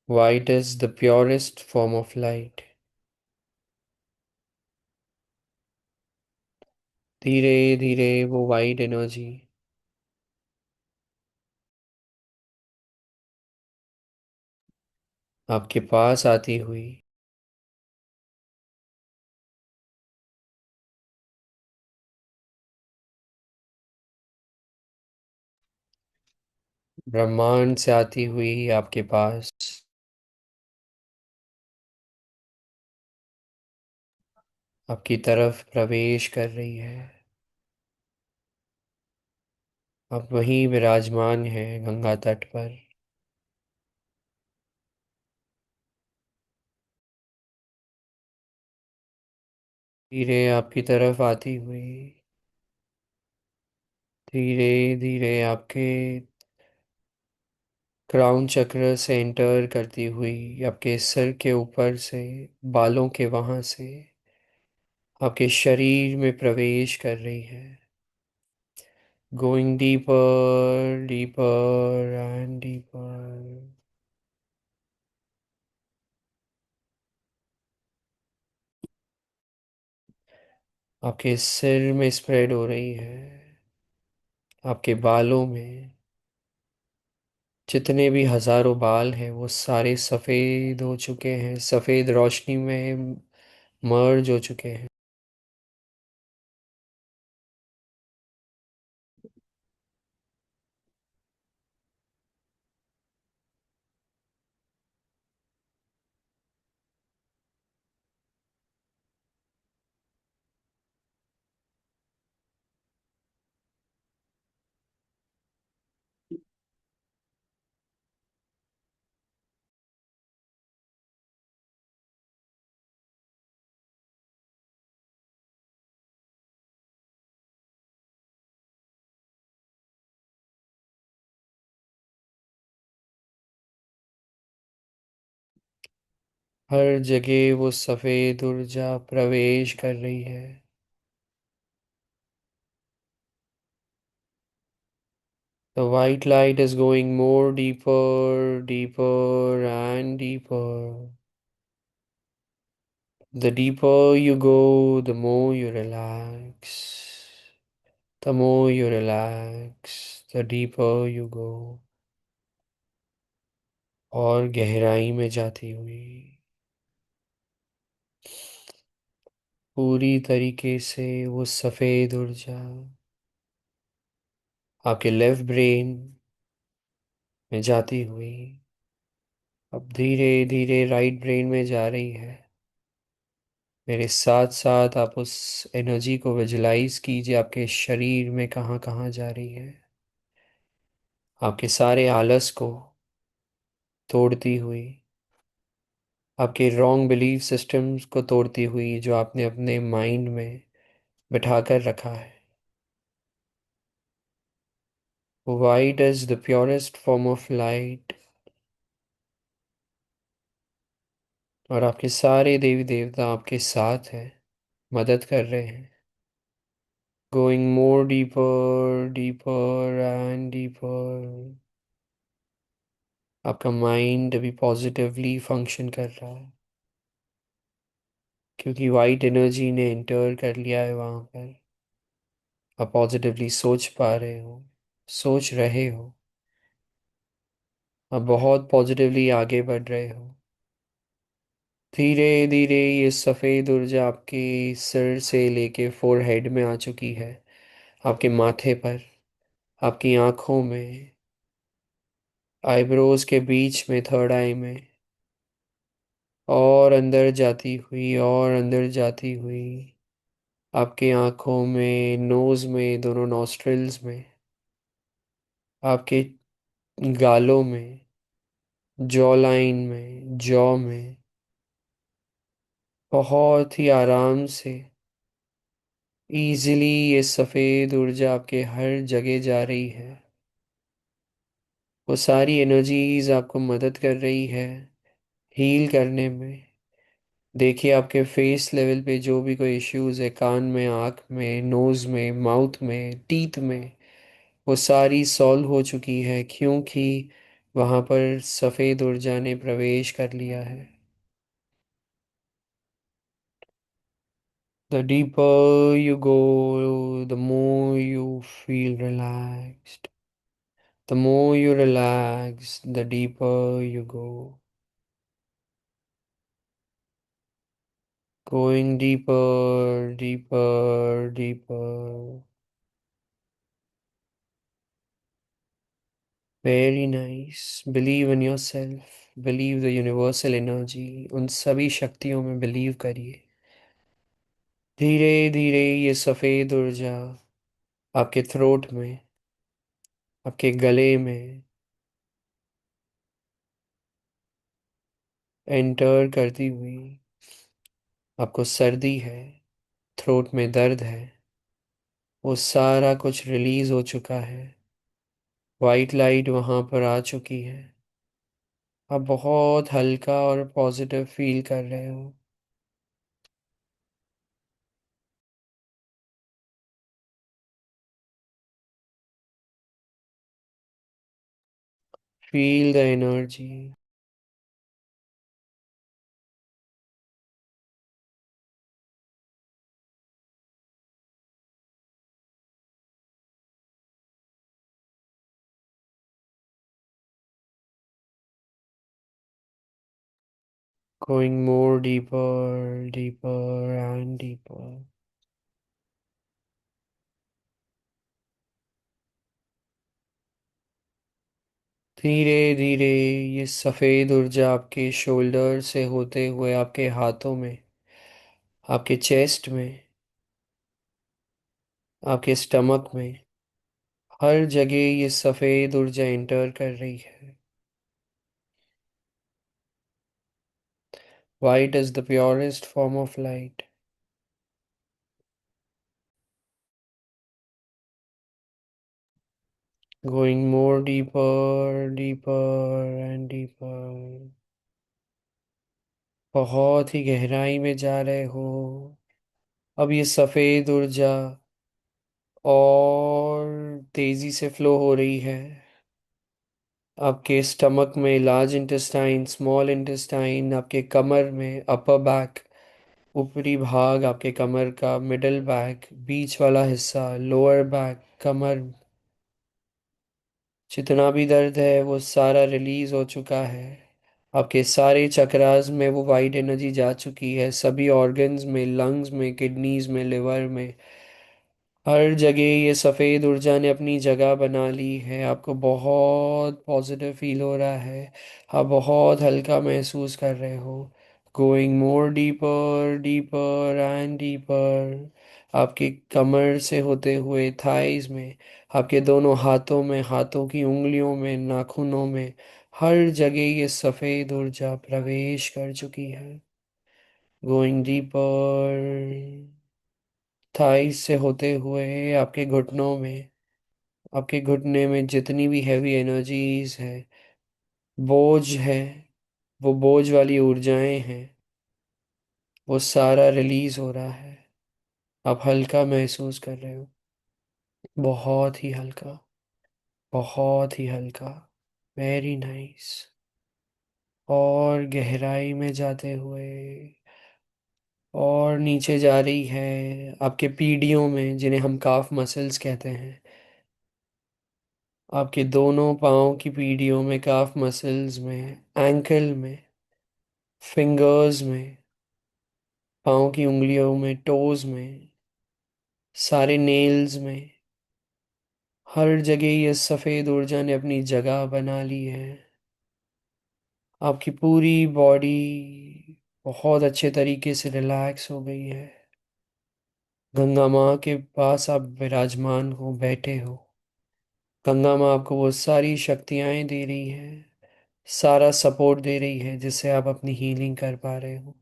White is the purest form of light. धीरे धीरे वो वाइट एनर्जी आपके पास आती हुई ब्रह्मांड से आती हुई आपके पास आपकी तरफ प्रवेश कर रही है। आप वहीं विराजमान हैं गंगा तट पर। धीरे आपकी तरफ आती हुई, धीरे धीरे आपके क्राउन चक्र से एंटर करती हुई आपके सिर के ऊपर से, बालों के वहां से आपके शरीर में प्रवेश कर रही है। Going deeper deeper and deeper. आपके सिर में स्प्रेड हो रही है, आपके बालों में जितने भी हजारों बाल हैं वो सारे सफेद हो चुके हैं, सफेद रोशनी में मर्ज हो चुके हैं। हर जगह वो सफेद ऊर्जा प्रवेश कर रही है। The white light is going more deeper, deeper and deeper. The deeper you go, the more you relax. The more you relax, the deeper you go. और गहराई में जाती हुई पूरी तरीके से वो सफेद ऊर्जा आपके लेफ्ट ब्रेन में जाती हुई अब धीरे धीरे राइट ब्रेन में जा रही है। मेरे साथ साथ आप उस एनर्जी को विजुलाइज कीजिए, आपके शरीर में कहाँ कहाँ जा रही है, आपके सारे आलस को तोड़ती हुई, आपके रॉन्ग बिलीफ सिस्टम्स को तोड़ती हुई जो आपने अपने माइंड में बिठा कर रखा है। White is the purest form of light. और आपके सारे देवी देवता आपके साथ हैं, मदद कर रहे हैं। Going more deeper deeper and deeper. आपका माइंड अभी पॉजिटिवली फंक्शन कर रहा है क्योंकि वाइट एनर्जी ने एंटर कर लिया है वहां पर। आप पॉजिटिवली सोच पा रहे हो, सोच रहे हो, आप बहुत पॉजिटिवली आगे बढ़ रहे हो। धीरे धीरे ये सफ़ेद ऊर्जा आपके सिर से लेके फोरहेड में आ चुकी है, आपके माथे पर, आपकी आंखों में, आईब्रोज के बीच में, थर्ड आई में, और अंदर जाती हुई और अंदर जाती हुई आपके आंखों में, नोज में, दोनों नॉस्ट्रिल्स में, आपके गालों में, जॉ लाइन में, जॉ में, बहुत ही आराम से इजीली ये सफ़ेद ऊर्जा आपके हर जगह जा रही है। वो सारी एनर्जीज आपको मदद कर रही है हील करने में। देखिए आपके फेस लेवल पे जो भी कोई इश्यूज है, कान में, आँख में, नोज में, माउथ में, टीथ में, वो सारी सॉल्व हो चुकी है क्योंकि वहाँ पर सफ़ेद ऊर्जा ने प्रवेश कर लिया है। The deeper you go, the more you feel relaxed. The more you relax, the deeper you go. Going deeper, deeper, deeper. Very nice. Believe in yourself. Believe the universal energy. उन सभी शक्तियों में बिलीव करिए। धीरे धीरे ये सफ़ेद ऊर्जा आपके थ्रोट में, आपके गले में एंटर करती हुई, आपको सर्दी है, थ्रोट में दर्द है, वो सारा कुछ रिलीज हो चुका है। वाइट लाइट वहां पर आ चुकी है। आप बहुत हल्का और पॉजिटिव फील कर रहे हो। Feel the energy. Going more deeper, deeper and deeper. धीरे धीरे ये सफेद ऊर्जा आपके शोल्डर से होते हुए आपके हाथों में, आपके चेस्ट में, आपके स्टमक में, हर जगह ये सफेद ऊर्जा एंटर कर रही है। White is the purest form of light. Going more deeper, deeper and deeper. बहुत ही गहराई में जा रहे हो। अब ये सफेद ऊर्जा और तेजी से फ्लो हो रही है। आपके स्टमक में, लार्ज इंटेस्टाइन, स्मॉल इंटेस्टाइन, आपके कमर में, अपर बैक, ऊपरी भाग आपके कमर का, मिडल बैक, बीच वाला हिस्सा, लोअर बैक, कमर, जितना भी दर्द है वो सारा रिलीज हो चुका है। आपके सारे चक्रास में वो वाइट एनर्जी जा चुकी है, सभी ऑर्गन्स में, लंग्स में, किडनीज में, लिवर में, हर जगह ये सफ़ेद ऊर्जा ने अपनी जगह बना ली है। आपको बहुत पॉजिटिव फील हो रहा है। आप बहुत हल्का महसूस कर रहे हो। Going more deeper, deeper and deeper. आपकी कमर से होते हुए थाइज में, आपके दोनों हाथों में, हाथों की उंगलियों में, नाखूनों में, हर जगह ये सफ़ेद ऊर्जा प्रवेश कर चुकी है। गोइंग डीपर, थाइस से होते हुए आपके घुटनों में, आपके घुटने में जितनी भी हैवी एनर्जीज है, बोझ है, वो बोझ वाली ऊर्जाएं हैं, वो सारा रिलीज हो रहा है। आप हल्का महसूस कर रहे हो। बहुत ही हल्का, बहुत ही हल्का। Very nice. और गहराई में जाते हुए और नीचे जा रही है आपके पीढ़ियों में, जिन्हें हम काफ मसल्स कहते हैं। आपके दोनों पाँव की पीढ़ियों में, काफ मसल्स में, एंकल में, फिंगर्स में, पाँव की उंगलियों में, टोज में, सारे नेल्स में, हर जगह ये सफ़ेद ऊर्जा ने अपनी जगह बना ली है। आपकी पूरी बॉडी बहुत अच्छे तरीके से रिलैक्स हो गई है। गंगा माँ के पास आप विराजमान हो, बैठे हो। गंगा माँ आपको वो सारी शक्तियाँ दे रही है, सारा सपोर्ट दे रही है, जिससे आप अपनी हीलिंग कर पा रहे हो।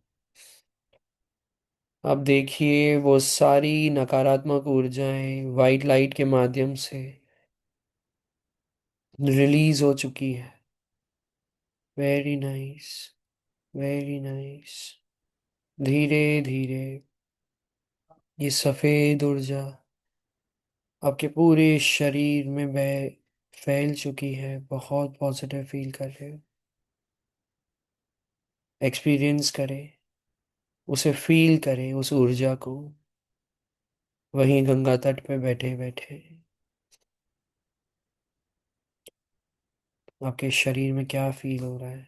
अब देखिए वो सारी नकारात्मक ऊर्जाएं वाइट लाइट के माध्यम से रिलीज हो चुकी है। Very nice, very nice. धीरे धीरे ये सफेद ऊर्जा आपके पूरे शरीर में बह फैल चुकी है। बहुत पॉजिटिव फील कर रहे हो। एक्सपीरियंस करें, उसे फील करें, उस ऊर्जा को, वहीं गंगा तट पे बैठे बैठे। आपके शरीर में क्या फील हो रहा है?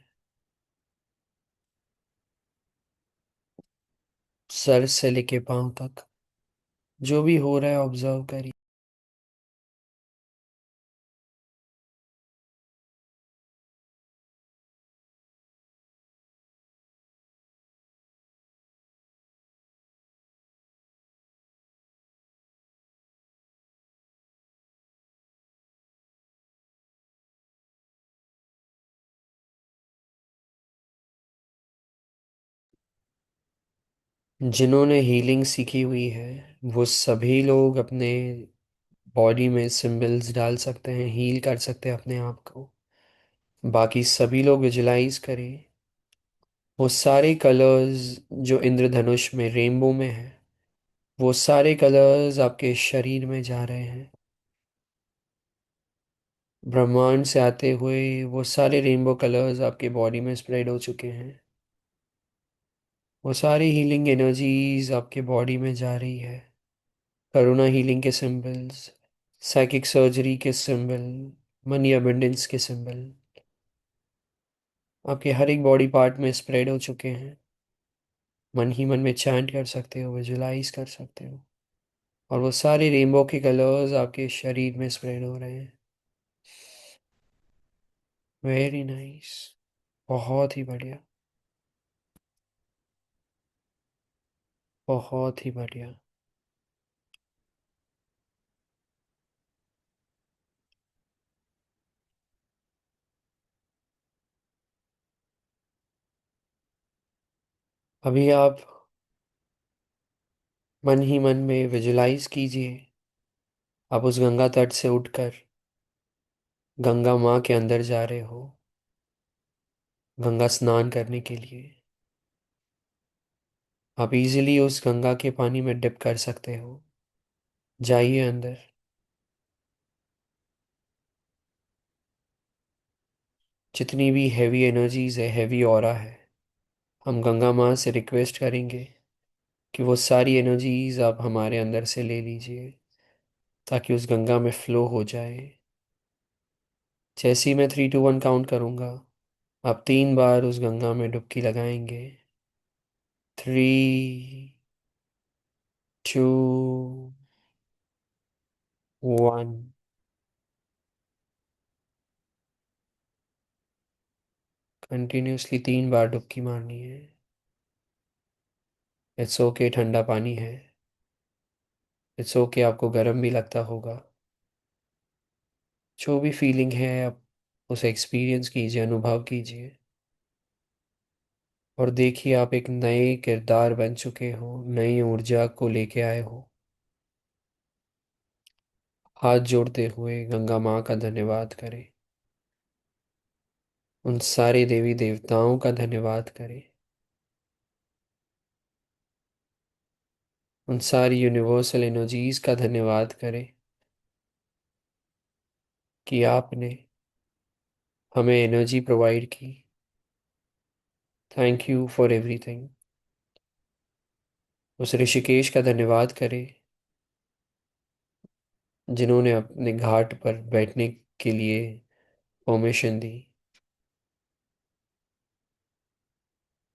सर से लेके पांव तक जो भी हो रहा है ऑब्जर्व करिए। जिन्होंने हीलिंग सीखी हुई है वो सभी लोग अपने बॉडी में सिंबल्स डाल सकते हैं, हील कर सकते हैं अपने आप को। बाकी सभी लोग विजुलाइज करें वो सारे कलर्स जो इंद्रधनुष में रेनबो में है, वो सारे कलर्स आपके शरीर में जा रहे हैं। ब्रह्मांड से आते हुए वो सारे रेनबो कलर्स आपके बॉडी में स्प्रेड हो चुके हैं। वो सारी हीलिंग एनर्जीज आपके बॉडी में जा रही है। करुणा हीलिंग के सिंबल्स, साइकिक सर्जरी के सिंबल, मनी अबंडेंस के सिंबल आपके हर एक बॉडी पार्ट में स्प्रेड हो चुके हैं। मन ही मन में चैंट कर सकते हो, विजुलाइज कर सकते हो, और वो सारे रेनबो के कलर्स आपके शरीर में स्प्रेड हो रहे हैं। Very nice. बहुत ही बढ़िया। बहुत ही बढ़िया। अभी आप मन ही मन में विजुलाइज कीजिए, आप उस गंगा तट से उठकर गंगा माँ के अंदर जा रहे हो, गंगा स्नान करने के लिए। आप इजीली उस गंगा के पानी में डिप कर सकते हो। जाइए अंदर। जितनी भी हैवी एनर्जीज है, हैवी ऑरा है, हम गंगा माँ से रिक्वेस्ट करेंगे कि वो सारी एनर्जीज आप हमारे अंदर से ले लीजिए, ताकि उस गंगा में फ्लो हो जाए। जैसे ही मैं 3 2 1 काउंट करूँगा, आप 3 बार उस गंगा में डुबकी लगाएंगे। 3 2 1। कंटिन्यूसली 3 बार डुबकी मारनी है। इट्स ओके, ठंडा पानी है। इट्स ओके, आपको गर्म भी लगता होगा। जो भी फीलिंग है आप उसे एक्सपीरियंस कीजिए, अनुभव कीजिए। और देखिए आप एक नए किरदार बन चुके हो, नई ऊर्जा को लेके आए हो। हाथ जोड़ते हुए गंगा माँ का धन्यवाद करें। उन सारे देवी देवताओं का धन्यवाद करें। उन सारी यूनिवर्सल एनर्जीज का धन्यवाद करें कि आपने हमें एनर्जी प्रोवाइड की। Thank you for everything. उस ऋषिकेश का धन्यवाद करें जिन्होंने अपने घाट पर बैठने के लिए परमिशन दी।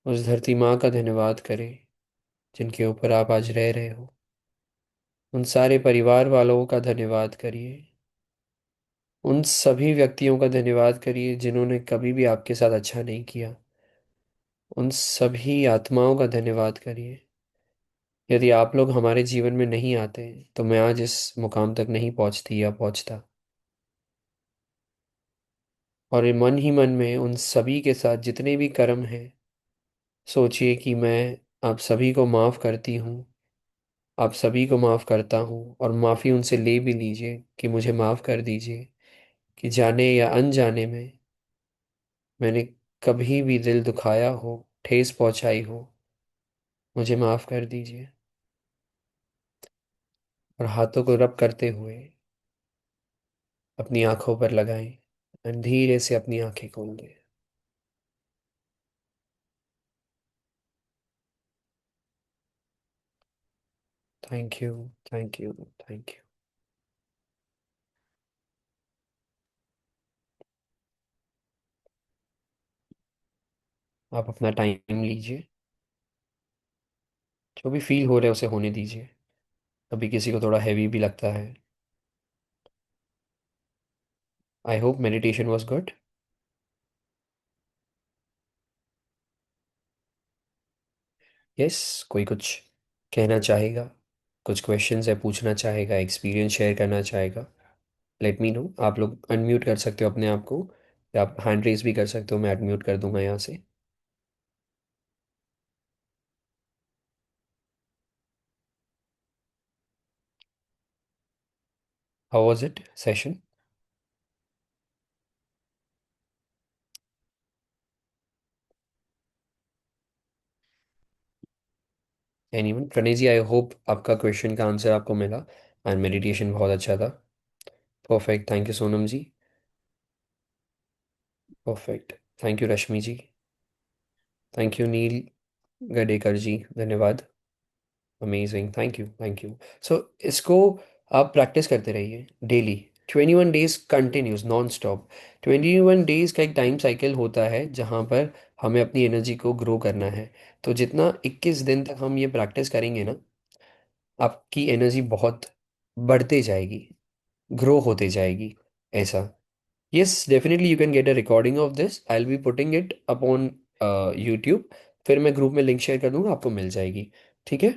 उस धरती माँ का धन्यवाद करें जिनके ऊपर आप आज रह रहे हो। उन सारे परिवार वालों का धन्यवाद करिए। उन सभी व्यक्तियों का धन्यवाद करिए जिन्होंने कभी भी आपके साथ अच्छा नहीं किया। उन सभी आत्माओं का धन्यवाद करिए। यदि आप लोग हमारे जीवन में नहीं आते तो मैं आज इस मुकाम तक नहीं पहुंचती या पहुंचता। और ये मन ही मन में उन सभी के साथ जितने भी कर्म हैं, सोचिए कि मैं आप सभी को माफ़ करती हूँ, आप सभी को माफ़ करता हूँ, और माफ़ी उनसे ले भी लीजिए कि मुझे माफ़ कर दीजिए कि जाने या अनजाने में मैंने कभी भी दिल दुखाया हो, ठेस पहुंचाई हो। मुझे माफ़ कर दीजिए। और हाथों को रब करते हुए अपनी आंखों पर लगाएं और धीरे से अपनी आंखें खोल दें। Thank you. Thank you. Thank you. आप अपना टाइम लीजिए। जो भी फील हो रहा है उसे होने दीजिए। अभी किसी को थोड़ा हैवी भी लगता है। I hope meditation was good. Yes. कोई कुछ कहना चाहेगा, कुछ क्वेश्चंस है पूछना चाहेगा, एक्सपीरियंस शेयर करना चाहेगा, लेट मी नो। आप लोग अनम्यूट कर सकते हो अपने आप को, या आप हैंड रेज भी कर सकते हो, मैं अनम्यूट कर दूंगा यहाँ से। How was it session? Anyone? Pranay ji, I hope आपका क्वेश्चन का आंसर आपको मिला एंड मेडिटेशन बहुत अच्छा था। Perfect, thank you Sonam ji. Perfect, thank you Rashmi ji. Thank you Neel Gadekar ji, धन्यवाद। Amazing, thank you thank you. So इसको आप प्रैक्टिस करते रहिए daily, 21 days continuous non stop. 21 days का एक टाइम साइकिल होता है जहाँ पर हमें अपनी एनर्जी को ग्रो करना है। तो जितना 21 दिन तक हम ये प्रैक्टिस करेंगे ना, आपकी एनर्जी बहुत बढ़ते जाएगी, ग्रो होते जाएगी, ऐसा। Yes, definitely you can get a recording of this, I will be putting it upon YouTube. फिर मैं ग्रुप में लिंक शेयर कर दूंगा, आपको मिल जाएगी। ठीक है।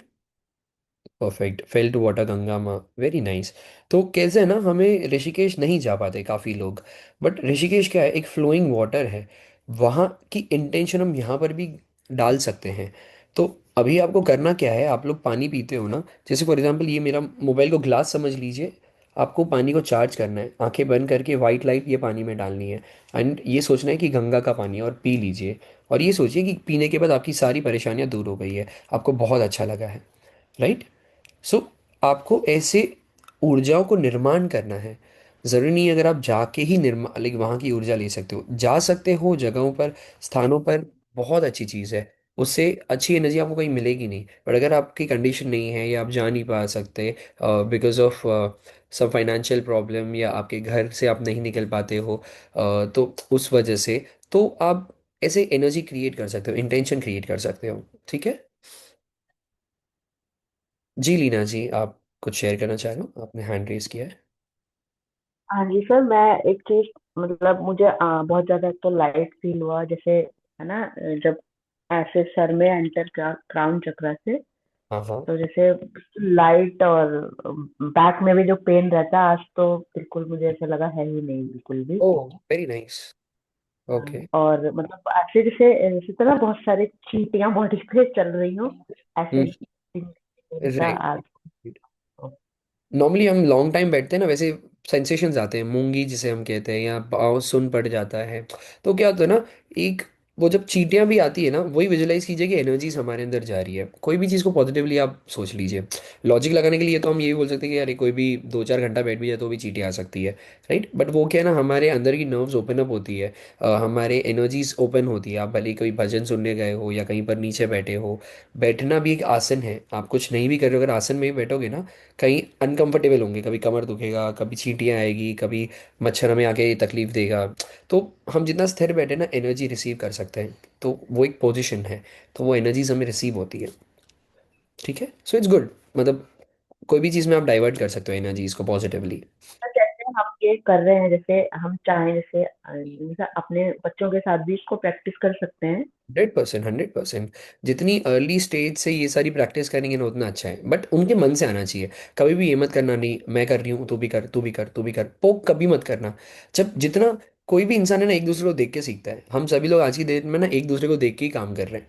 Perfect, fail to water Ganga माँ, वेरी नाइस। तो कैसे है ना, हमें ऋषिकेश नहीं जा पाते काफ़ी लोग, बट ऋषिकेश क्या है, एक फ्लोइंग वाटर है। वहाँ की इंटेंशन हम यहाँ पर भी डाल सकते हैं। तो अभी आपको करना क्या है, आप लोग पानी पीते हो ना, जैसे फॉर एग्जांपल ये मेरा मोबाइल को ग्लास समझ लीजिए। आपको पानी को चार्ज करना है, आंखें बंद करके वाइट लाइट ये पानी में डालनी है, एंड ये सोचना है कि गंगा का पानी है, और पी लीजिए। और ये सोचिए कि पीने के बाद आपकी सारी परेशानियां दूर हो गई है, आपको बहुत अच्छा लगा है, राइट? सो आपको ऐसे ऊर्जाओं को निर्माण करना है। ज़रूरी नहीं है अगर आप जाके ही निर्मा लाइक वहाँ की ऊर्जा ले सकते हो, जा सकते हो जगहों पर, स्थानों पर, बहुत अच्छी चीज़ है। उससे अच्छी एनर्जी आपको कहीं मिलेगी नहीं। बट अगर आपकी कंडीशन नहीं है या आप जा नहीं पा सकते बिकॉज ऑफ सब फाइनेंशियल प्रॉब्लम, या आपके घर से आप नहीं निकल पाते हो, तो उस वजह से, तो आप ऐसे एनर्जी क्रिएट कर सकते हो, इंटेंशन क्रिएट कर सकते हो। ठीक है। जी लीना जी, आप कुछ शेयर करना चाह रहे हो, आपने हैंड रेज किया है। हाँ जी सर, मैं एक चीज, मतलब मुझे बहुत ज्यादा एक तो लाइट फील हुआ, जैसे है ना, जब ऐसे सर में एंटर क्राउन चक्र से, हाँ हाँ। तो जैसे लाइट, और बैक में भी जो पेन रहता है, आज तो बिल्कुल मुझे ऐसा लगा है ही नहीं बिल्कुल भी। ओह, वेरी नाइस। ओके। और मतलब ऐसे जैसे जैसे तो ना बहुत सारी चींटियां बॉडी पे चल रही हूँ, ऐसे हम्म। फील रहता राइट। आज तो। नॉर्मली हम लॉन्ग टाइम बैठते हैं ना, वैसे सेंसेशंस आते हैं, मूंगी जिसे हम कहते हैं, या पाँव सुन पड़ जाता है। तो क्या होता है ना, एक, वो जब चींटियां भी आती है ना, वही विजुलाइज कीजिए कि एनर्जीज हमारे अंदर जा रही है। कोई भी चीज़ को पॉजिटिवली आप सोच लीजिए। लॉजिक लगाने के लिए तो हम ये भी बोल सकते हैं कि अरे कोई भी 2-4 घंटा बैठ भी जाए तो भी चींटी आ सकती है, राइट? बट वो क्या है ना, हमारे अंदर की नर्व्स ओपन अप होती है, हमारे एनर्जीज ओपन होती है। आप भले ही कोई भजन सुनने गए हो या कहीं पर नीचे बैठे हो, बैठना भी एक आसन है। आप कुछ नहीं भी कर रहे हो, अगर आसन में ही बैठोगे ना, कहीं अनकंफर्टेबल होंगे, कभी कमर दुखेगा, कभी चींटियाँ आएगी, कभी मच्छर हमें आके तकलीफ देगा। तो हम जितना स्थिर बैठे ना, एनर्जी रिसीव कर सकते हैं। तो वो एक पोजीशन है, तो वो एनर्जीज हमें रिसीव होती है। ठीक है, सो इट्स गुड। मतलब कोई भी चीज़ में आप डाइवर्ट कर सकते हो एनर्जीज को पॉजिटिवली। जैसे हम ये कर रहे हैं, जैसे हम चाहें, जैसे अपने बच्चों के साथ भी इसको प्रैक्टिस कर सकते हैं। 100%, 100%। जितनी अर्ली स्टेज से ये सारी प्रैक्टिस करेंगे ना, उतना अच्छा है, बट उनके मन से आना चाहिए। कभी भी ये मत करना, नहीं मैं कर रही हूँ तू भी कर, तू भी कर, तू भी कर, पोक कभी मत करना। जब जितना कोई भी इंसान है ना, एक दूसरे को देख के सीखता है। हम सभी लोग आज की डेट में ना एक दूसरे को देख के ही काम कर रहे हैं।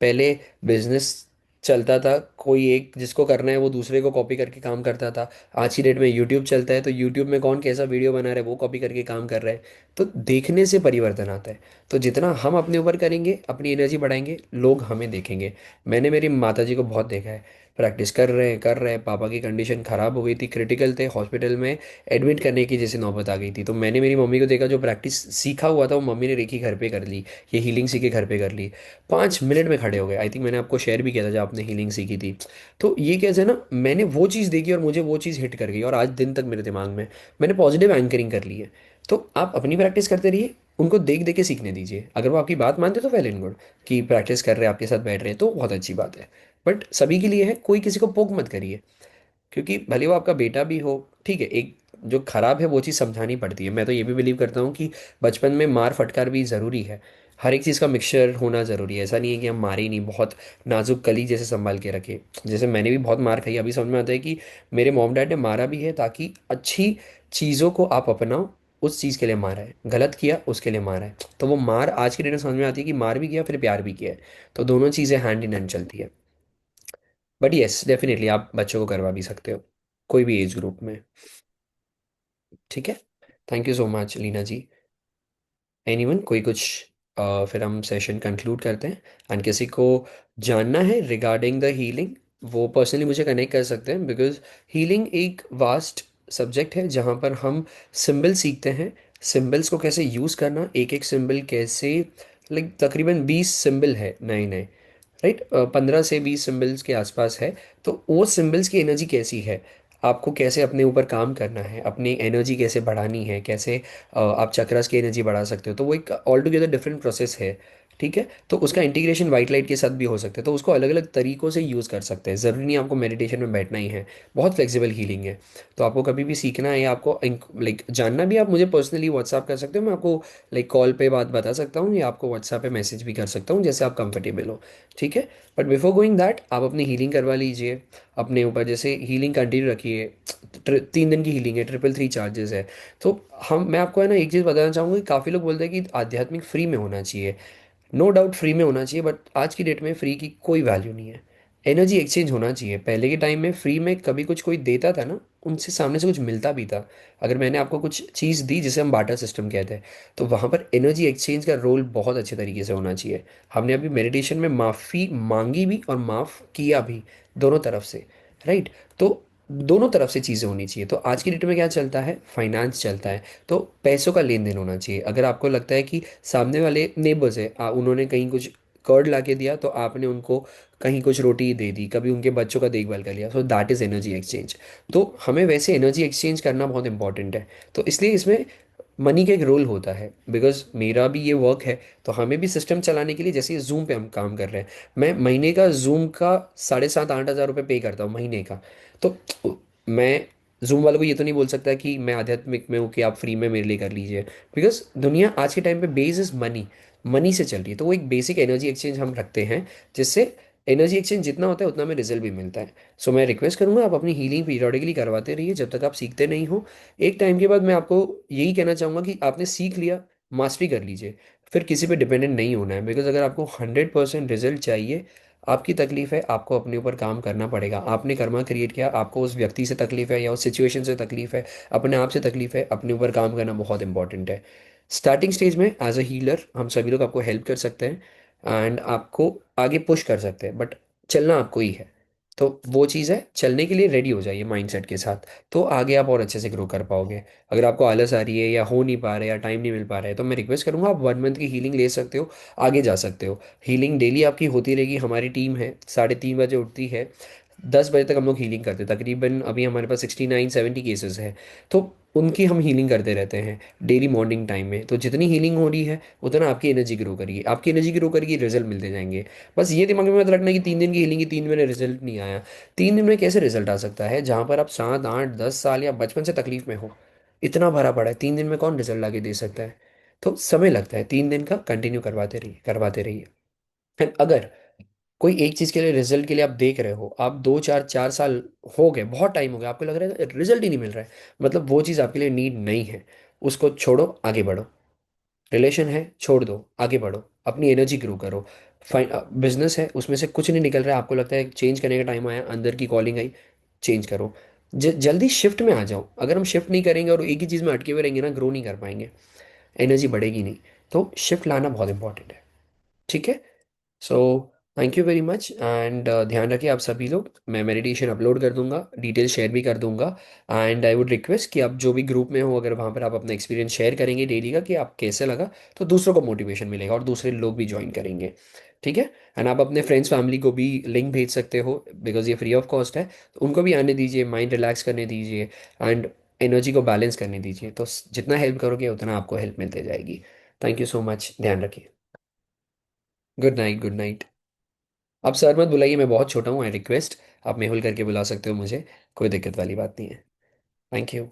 पहले बिजनेस चलता था, कोई एक जिसको करना है वो दूसरे को कॉपी करके काम करता था। आज की डेट में यूट्यूब चलता है, तो यूट्यूब में कौन कैसा वीडियो बना रहा है वो कॉपी करके काम कर रहा है। तो देखने से परिवर्तन आता है। तो जितना हम अपने ऊपर करेंगे, अपनी एनर्जी बढ़ाएंगे, लोग हमें देखेंगे। मैंने मेरी माताजी को बहुत देखा है, प्रैक्टिस कर रहे हैं, पापा की कंडीशन ख़राब हो गई थी, क्रिटिकल थे, हॉस्पिटल में एडमिट करने की जैसे नौबत आ गई थी। तो मैंने मेरी मम्मी को देखा, जो प्रैक्टिस सीखा हुआ था वो मम्मी ने रेखी घर पे कर ली, ये हीलिंग सीखे घर पे कर ली। 5 मिनट में खड़े हो गए। आई थिंक मैंने आपको शेयर भी किया था जब आपने हीलिंग सीखी थी। तो ये कैसे ना, मैंने वो चीज़ देखी और मुझे वो चीज़ हिट कर गई, और आज दिन तक मेरे दिमाग में, मैंने पॉजिटिव एंकरिंग कर ली है। तो आप अपनी प्रैक्टिस करते रहिए, उनको देख देख के सीखने दीजिए। अगर वो आपकी बात मानते तो वेल एंड गुड, कि प्रैक्टिस कर रहे हैं आपके साथ बैठ रहे हैं तो बहुत अच्छी बात है। बट सभी के लिए है, कोई किसी को पोक मत करिए। क्योंकि भले वो आपका बेटा भी हो, ठीक है, एक जो खराब है वो चीज़ समझानी पड़ती है। मैं तो ये भी बिलीव करता हूँ कि बचपन में मार फटकार भी ज़रूरी है। हर एक चीज़ का मिक्सचर होना ज़रूरी है। ऐसा नहीं है कि हम मारे ही नहीं, बहुत नाजुक कली जैसे संभाल के रखे। जैसे मैंने भी बहुत मार खाई, अभी समझ में आता है कि मेरे मॉम डैड ने मारा भी है ताकि अच्छी चीज़ों को आप अपनाओ। उस चीज़ के लिए मारा है, गलत किया उसके लिए मारा है। तो वो मार आज की डेट में समझ में आती है कि मार भी किया फिर प्यार भी किया है। तो दोनों चीज़ें हैंड इन हैंड चलती है। बट यस, डेफिनेटली आप बच्चों को करवा भी सकते हो, कोई भी एज ग्रुप में। ठीक है। Thank you so much Leena ji. Anyone, कोई कुछ फिर हम सेशन कंक्लूड करते हैं। एंड किसी को जानना है रिगार्डिंग द हीलिंग, वो पर्सनली मुझे कनेक्ट कर सकते हैं, बिकॉज हीलिंग एक वास्ट सब्जेक्ट है जहाँ पर हम सिंबल सीखते हैं। सिंबल्स को कैसे यूज़ करना, एक एक सिंबल कैसे, लाइक तकरीबन 20 सिंबल है नए नए, राइट, 15 से 20 सिंबल्स के आसपास है। तो वो सिंबल्स की एनर्जी कैसी है, आपको कैसे अपने ऊपर काम करना है, अपनी एनर्जी कैसे बढ़ानी है, कैसे आप चक्रास की एनर्जी बढ़ा सकते हो, तो वो एक ऑल टुगेदर डिफरेंट प्रोसेस है। ठीक है, तो उसका इंटीग्रेशन वाइट लाइट के साथ भी हो सकता है, तो उसको अलग अलग तरीकों से यूज़ कर सकते हैं, ज़रूरी नहीं आपको मेडिटेशन में बैठना ही है। बहुत फ्लेक्सिबल हीलिंग है। तो आपको कभी भी सीखना है या आपको लाइक जानना भी, आप मुझे पर्सनली व्हाट्सअप कर सकते हो, मैं आपको लाइक कॉल पे बात बता सकता हूँ या आपको व्हाट्सएप पे मैसेज भी कर सकता हूँ, जैसे आप कंफर्टेबल हो। ठीक है। बट बिफोर गोइंग दैट आप अपनी हीलिंग करवा लीजिए अपने ऊपर, जैसे हीलिंग कंटिन्यू रखिए। 3 दिन की हीलिंग है, 333 चार्जेस है। तो मैं आपको है ना एक चीज़ बताना चाहूँगा कि काफ़ी लोग बोलते हैं कि आध्यात्मिक फ्री में होना चाहिए। नो डाउट फ्री में होना चाहिए, बट आज की डेट में फ्री की कोई वैल्यू नहीं है। एनर्जी एक्सचेंज होना चाहिए। पहले के टाइम में फ्री में कभी कुछ कोई देता था ना, उनसे सामने से कुछ मिलता भी था। अगर मैंने आपको कुछ चीज़ दी जिसे हम बाटर सिस्टम कहते हैं, तो वहाँ पर एनर्जी एक्सचेंज का रोल बहुत अच्छे तरीके से होना चाहिए। हमने अभी मेडिटेशन में माफ़ी मांगी भी और माफ़ किया भी, दोनों तरफ से, राइट। तो दोनों तरफ से चीज़ें होनी चाहिए। तो आज की डेट में क्या चलता है, फाइनेंस चलता है, तो पैसों का लेन देन होना चाहिए। अगर आपको लगता है कि सामने वाले नेबर्स है, उन्होंने कहीं कुछ कर्ड ला के दिया तो आपने उनको कहीं कुछ रोटी दे दी, कभी उनके बच्चों का देखभाल कर लिया, so that is energy exchange. तो हमें वैसे एनर्जी एक्सचेंज करना बहुत इंपॉर्टेंट है। तो इसलिए इसमें मनी का एक रोल होता है, बिकॉज मेरा भी ये वर्क है। तो हमें भी सिस्टम चलाने के लिए, जैसे जूम पे हम काम कर रहे हैं, मैं महीने का जूम का 7,500-8,000 रुपये पे करता हूँ महीने का। तो मैं जूम वालों को ये तो नहीं बोल सकता कि मैं आध्यात्मिक में हूँ कि आप फ्री में मेरे लिए कर लीजिए, बिकॉज दुनिया आज के टाइम पे बेस इज मनी, मनी से चल रही है। तो वो एक बेसिक एनर्जी एक्सचेंज हम रखते हैं, जिससे एनर्जी एक्सचेंज जितना होता है उतना में रिजल्ट भी मिलता है। सो मैं रिक्वेस्ट करूंगा आप अपनी हीलिंग पीरियोडिकली करवाते रहिए जब तक आप सीखते नहीं हो। एक टाइम के बाद मैं आपको यही कहना चाहूँगा कि आपने सीख लिया, मास्टरी कर लीजिए, फिर किसी पे डिपेंडेंट नहीं होना है। बिकॉज अगर आपको 100% रिजल्ट चाहिए, आपकी तकलीफ है, आपको अपने ऊपर काम करना पड़ेगा। आपने कर्मा क्रिएट किया, आपको उस व्यक्ति से तकलीफ है या उस सिचुएशन से तकलीफ है, अपने आप से तकलीफ है, अपने ऊपर काम करना बहुत इंपॉर्टेंट है। स्टार्टिंग स्टेज में एज अ हीलर हम सभी लोग आपको हेल्प कर सकते हैं एंड आपको आगे पुश कर सकते हैं, बट चलना आपको ही है। तो वो चीज़ है, चलने के लिए रेडी हो जाइए माइंडसेट के साथ, तो आगे आप और अच्छे से ग्रो कर पाओगे। अगर आपको आलस आ रही है या हो नहीं पा रहा है या टाइम नहीं मिल पा रहा है, तो मैं रिक्वेस्ट करूंगा आप 1 मंथ की हीलिंग ले सकते हो, आगे जा सकते हो। हीलिंग डेली आपकी होती रहेगी। हमारी टीम है 3:30 बजे उठती है, 10 बजे तक हम लोग हीलिंग करते हैं। तकरीबन अभी हमारे पास 69-70 केसेस हैं, तो उनकी हम हीलिंग करते रहते हैं डेली मॉर्निंग टाइम में। तो जितनी हीलिंग हो रही है उतना आपकी एनर्जी ग्रो करिए, आपकी एनर्जी ग्रो करिए, रिजल्ट मिलते जाएंगे। बस ये दिमाग में मत रखना कि 3 दिन की हीलिंग की 3 दिन में रिजल्ट नहीं आया। 3 दिन में कैसे रिजल्ट आ सकता है जहाँ पर आप 7 8 10 साल या बचपन से तकलीफ में हो, इतना भरा पड़ा है, 3 दिन में कौन रिजल्ट ला के दे सकता है। तो समय लगता है, 3 दिन का कंटिन्यू करवाते रहिए, करवाते रहिए। एंड अगर कोई एक चीज के लिए, रिजल्ट के लिए आप देख रहे हो, आप 2 4 4 साल हो गए, बहुत टाइम हो गया, आपको लग रहा है रिजल्ट ही नहीं मिल रहा है, मतलब वो चीज़ आपके लिए नीड नहीं है। उसको छोड़ो, आगे बढ़ो। रिलेशन है, छोड़ दो, आगे बढ़ो, अपनी एनर्जी ग्रो करो। बिजनेस है, उसमें से कुछ नहीं निकल रहा है, आपको लगता है चेंज करने का टाइम आया, अंदर की कॉलिंग आई, चेंज करो। जल्दी शिफ्ट में आ जाओ। अगर हम शिफ्ट नहीं करेंगे और एक ही चीज़ में अटके हुए रहेंगे ना, ग्रो नहीं कर पाएंगे, एनर्जी बढ़ेगी नहीं। तो शिफ्ट लाना बहुत इंपॉर्टेंट है। ठीक है। So thank you very much and ध्यान रखिए आप सभी लोग। मैं मेडिटेशन अपलोड कर दूंगा, डिटेल शेयर भी कर दूंगा। एंड आई वुड रिक्वेस्ट कि आप जो भी ग्रुप में हो, अगर वहाँ पर आप अपना एक्सपीरियंस शेयर करेंगे डेली का कि आप कैसे लगा, तो दूसरों को मोटिवेशन मिलेगा और दूसरे लोग भी ज्वाइन करेंगे। ठीक है। एंड आप अपने फ्रेंड्स फैमिली को भी लिंक भेज सकते हो, बिकॉज ये फ्री ऑफ कॉस्ट है, तो उनको भी आने दीजिए, माइंड रिलैक्स करने दीजिए एंड एनर्जी को बैलेंस करने दीजिए। तो जितना हेल्प करोगे उतना आपको हेल्प मिलते जाएगी। थैंक यू सो मच, ध्यान रखिए। Good night, good night. आप सर मत बुलाइए, मैं बहुत छोटा हूँ, आई रिक्वेस्ट। आप मेहुल करके बुला सकते हो मुझे, कोई दिक्कत वाली बात नहीं है। Thank you.